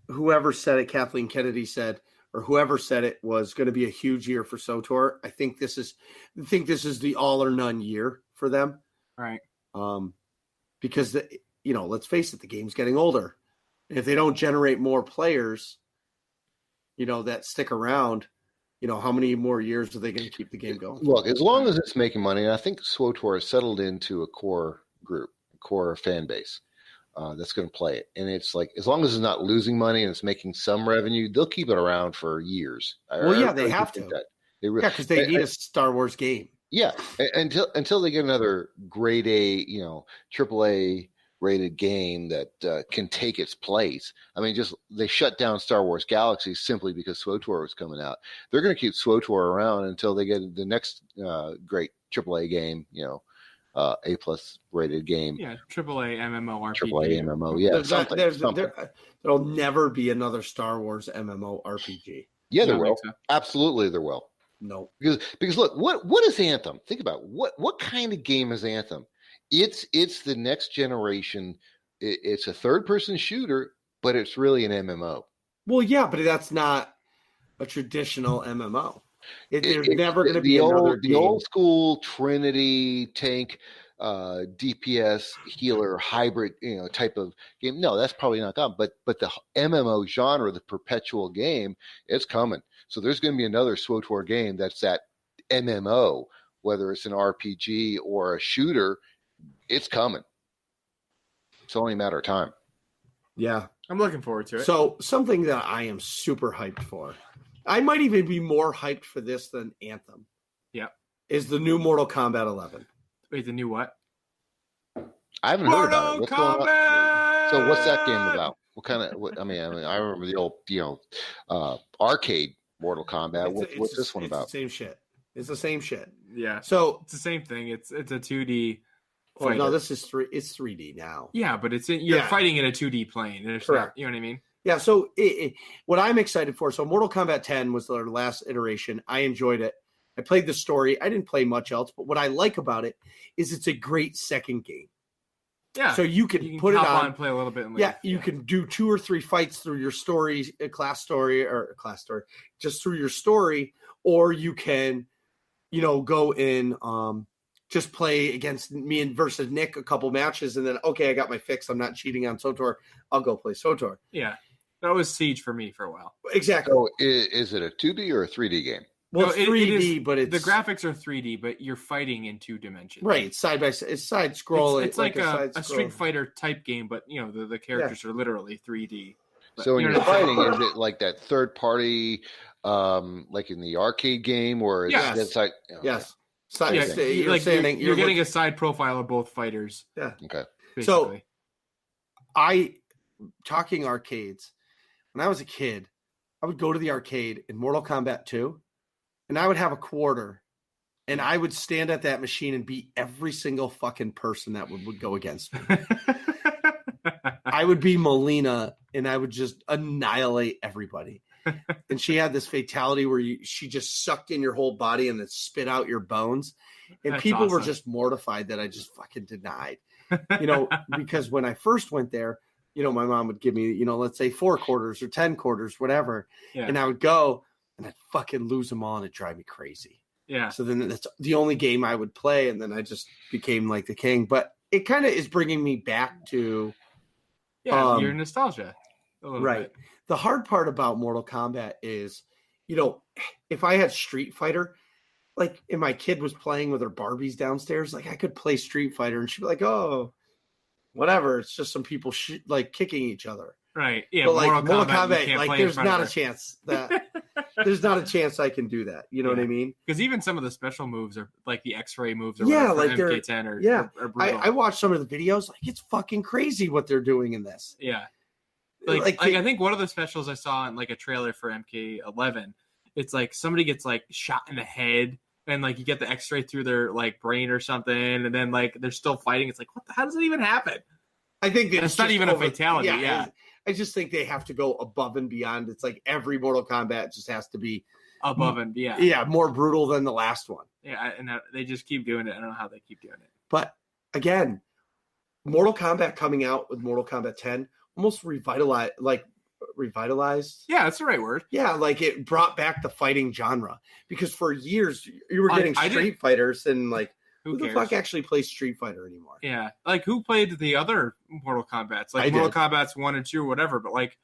whoever said it, Kathleen Kennedy said, or whoever said it was going to be a huge year for SWTOR. I think this is the all or none year for them. Right. Because let's face it, the game's getting older. And if they don't generate more players, that stick around, how many more years are they going to keep the game going? Look, as long as it's making money, and I think SWTOR has settled into a core group, a core fan base that's going to play it. And it's like, as long as it's not losing money and it's making some revenue, they'll keep it around for years. They have to. Because they need a Star Wars game. Yeah, until they get another grade A, AAA rated game that can take its place. I mean, they shut down Star Wars Galaxies simply because SWTOR was coming out. They're going to keep SWTOR around until they get the next great AAA game, A+ rated game. Yeah, AAA MMORPG. AAA MMO, yeah. There'll never be another Star Wars MMORPG. Yeah, there will. So. Absolutely, there will. No, because look, what is Anthem? Think about what kind of game is Anthem? It's the next generation. It's a third-person shooter, but it's really an MMO. Well, yeah, but that's not a traditional MMO. There's never going to be another game. The old school Trinity tank, DPS healer hybrid, type of game. No, that's probably not gone. But the MMO genre, the perpetual game, it's coming. So there's going to be another SWTOR game that's that MMO, whether it's an RPG or a shooter. It's coming. It's only a matter of time. Yeah. I'm looking forward to it. So something that I am super hyped for I might even be more hyped for this than Anthem. Yeah. Is the new Mortal Kombat 11. Wait, the new what? I haven't heard about it. What's going on? So what's that game about? What kind of? I remember the old, arcade Mortal Kombat. What's this one about? It's the same shit. It's the same shit. Yeah. So it's the same thing. It's a 2D. Well, no, this is It's 3D now. Yeah, but you're fighting in a 2D plane. Correct. You know what I mean? Yeah. So what I'm excited for. So Mortal Kombat 10 was their last iteration. I enjoyed it. I played the story. I didn't play much else, but what I like about it is it's a great second game. Yeah. So you can put it on and play a little bit. And you can do 2 or 3 fights through your story, class story, just through your story, or you can, go in, just play against me and versus Nick a couple matches, and then I got my fix. I'm not cheating on SWTOR. I'll go play SWTOR. Yeah, that was Siege for me for a while. Exactly. So is it a 2D or a 3D game? Well, it's 3D, but the graphics are 3D, but you're fighting in 2 dimensions. Right, side by side. It's side scrolling. It's like a Street Fighter type game, but the characters are literally 3D. But, so when you're fighting, is it like that third party, like in the arcade game, or is it inside? Yes. You're getting a side profile of both fighters. Yeah. Okay. So, Basically. talking arcades, when I was a kid, I would go to the arcade in Mortal Kombat 2, and I would have a quarter, and I would stand at that machine and beat every single fucking person that would go against me. I would be Melina, and I would just annihilate everybody. And she had this fatality where she just sucked in your whole body and then spit out your bones. And That's people were awesome. just mortified that I just fucking denied. Because when I first went there, my mom would give me, let's say 4 quarters or 10 quarters, whatever. Yeah. And I would go and I'd fucking lose them all and it'd drive me crazy. Yeah. So then that's the only game I would play. And then I just became like the king. But it kind of is bringing me back to your nostalgia. Right. Bit. The hard part about Mortal Kombat is, if I had Street Fighter, like, and my kid was playing with her Barbies downstairs, like, I could play Street Fighter and she'd be like, oh, whatever. It's just some people kicking each other. Right. Yeah. But Mortal Kombat, like, there's not a chance that there's not a chance I can do that. You know what I mean? Because even some of the special moves are like the X-ray moves or MK10 or I watched some of the videos. Like, it's fucking crazy what they're doing in this. Yeah. Like I think one of the specials I saw in like a trailer for MK11, it's like somebody gets like shot in the head and like you get the X-ray through their like brain or something, and then like they're still fighting. It's like, how does that even happen? I think it's not even a fatality. Yeah. I just think they have to go above and beyond. It's like every Mortal Kombat just has to be above and beyond. More brutal than the last one. Yeah, and they just keep doing it. I don't know how they keep doing it. But again, Mortal Kombat coming out with Mortal Kombat 10 almost revitalized. Yeah, that's the right word. Yeah, like it brought back the fighting genre, because for years you were getting Street Fighters and like who the fuck actually plays Street Fighter anymore? Yeah, like who played the other Mortal Kombats? Like Mortal Kombat's 1 and 2 or whatever, but like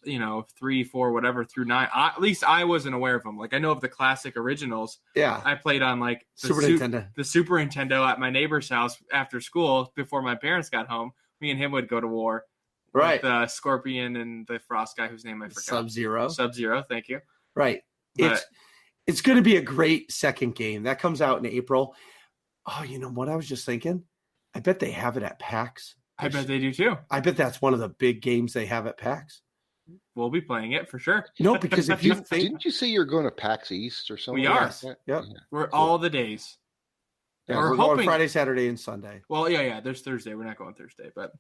3, 4, whatever through 9. At least I wasn't aware of them. Like I know of the classic originals. Yeah, I played on like the Super Nintendo at my neighbor's house after school before my parents got home. Me and him would go to war. Right. With the Scorpion and the Frost guy whose name I forgot. Sub-Zero, thank you. Right. It's going to be a great second game. That comes out in April. Oh, you know what I was just thinking? I bet they have it at PAX. I bet they do too. I bet that's one of the big games they have at PAX. We'll be playing it for sure. No, because if you think... Didn't you say you're going to PAX East or something? We are. Like that? Yep. We're all the days. Yeah, we're going Friday, Saturday, and Sunday. Well, yeah. There's Thursday. We're not going Thursday, but...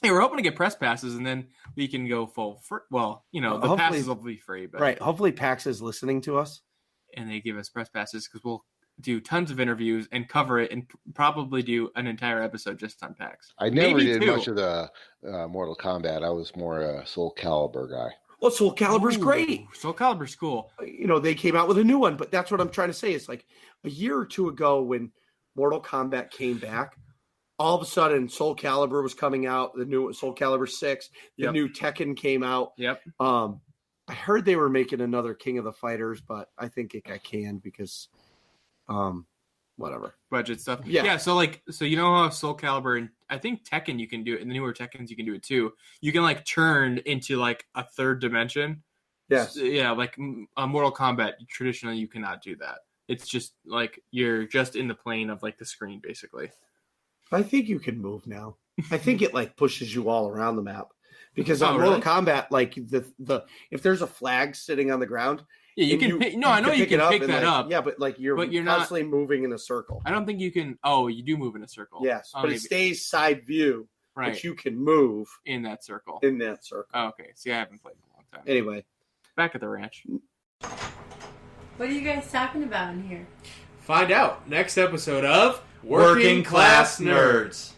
Hey, we're hoping to get press passes, and then we can go full. The passes will be free, but right. Hopefully, PAX is listening to us, and they give us press passes because we'll do tons of interviews and cover it, and probably do an entire episode just on PAX. I never did much of the Mortal Kombat. I was more a Soul Calibur guy. Well, Soul Calibur's great. Soul Calibur's cool. They came out with a new one, but that's what I'm trying to say. It's like a year or two ago when Mortal Kombat came back. All of a sudden, Soul Calibur was coming out, the new Soul Calibur 6, the new Tekken came out. Yep. I heard they were making another King of the Fighters, but I think it got canned because whatever. Budget stuff. Yeah. So you know how Soul Calibur and I think Tekken you can do it, in the newer Tekkens you can do it too. You can like turn into like a third dimension. Yes. Yeah, like Mortal Kombat, traditionally you cannot do that. It's just like you're just in the plane of like the screen, basically. I think you can move now. I think it like pushes you all around the map because on really? Mortal Kombat, like the if there's a flag sitting on the ground, yeah, you can. I know you can pick that up. Yeah, but like you're constantly moving in a circle. I don't think you can. Oh, you do move in a circle. Yes, but it stays side view. Right. But you can move in that circle. Oh, okay. See, I haven't played in a long time. Anyway, back at the ranch. What are you guys talking about in here? Find out next episode of Working Class Nerds.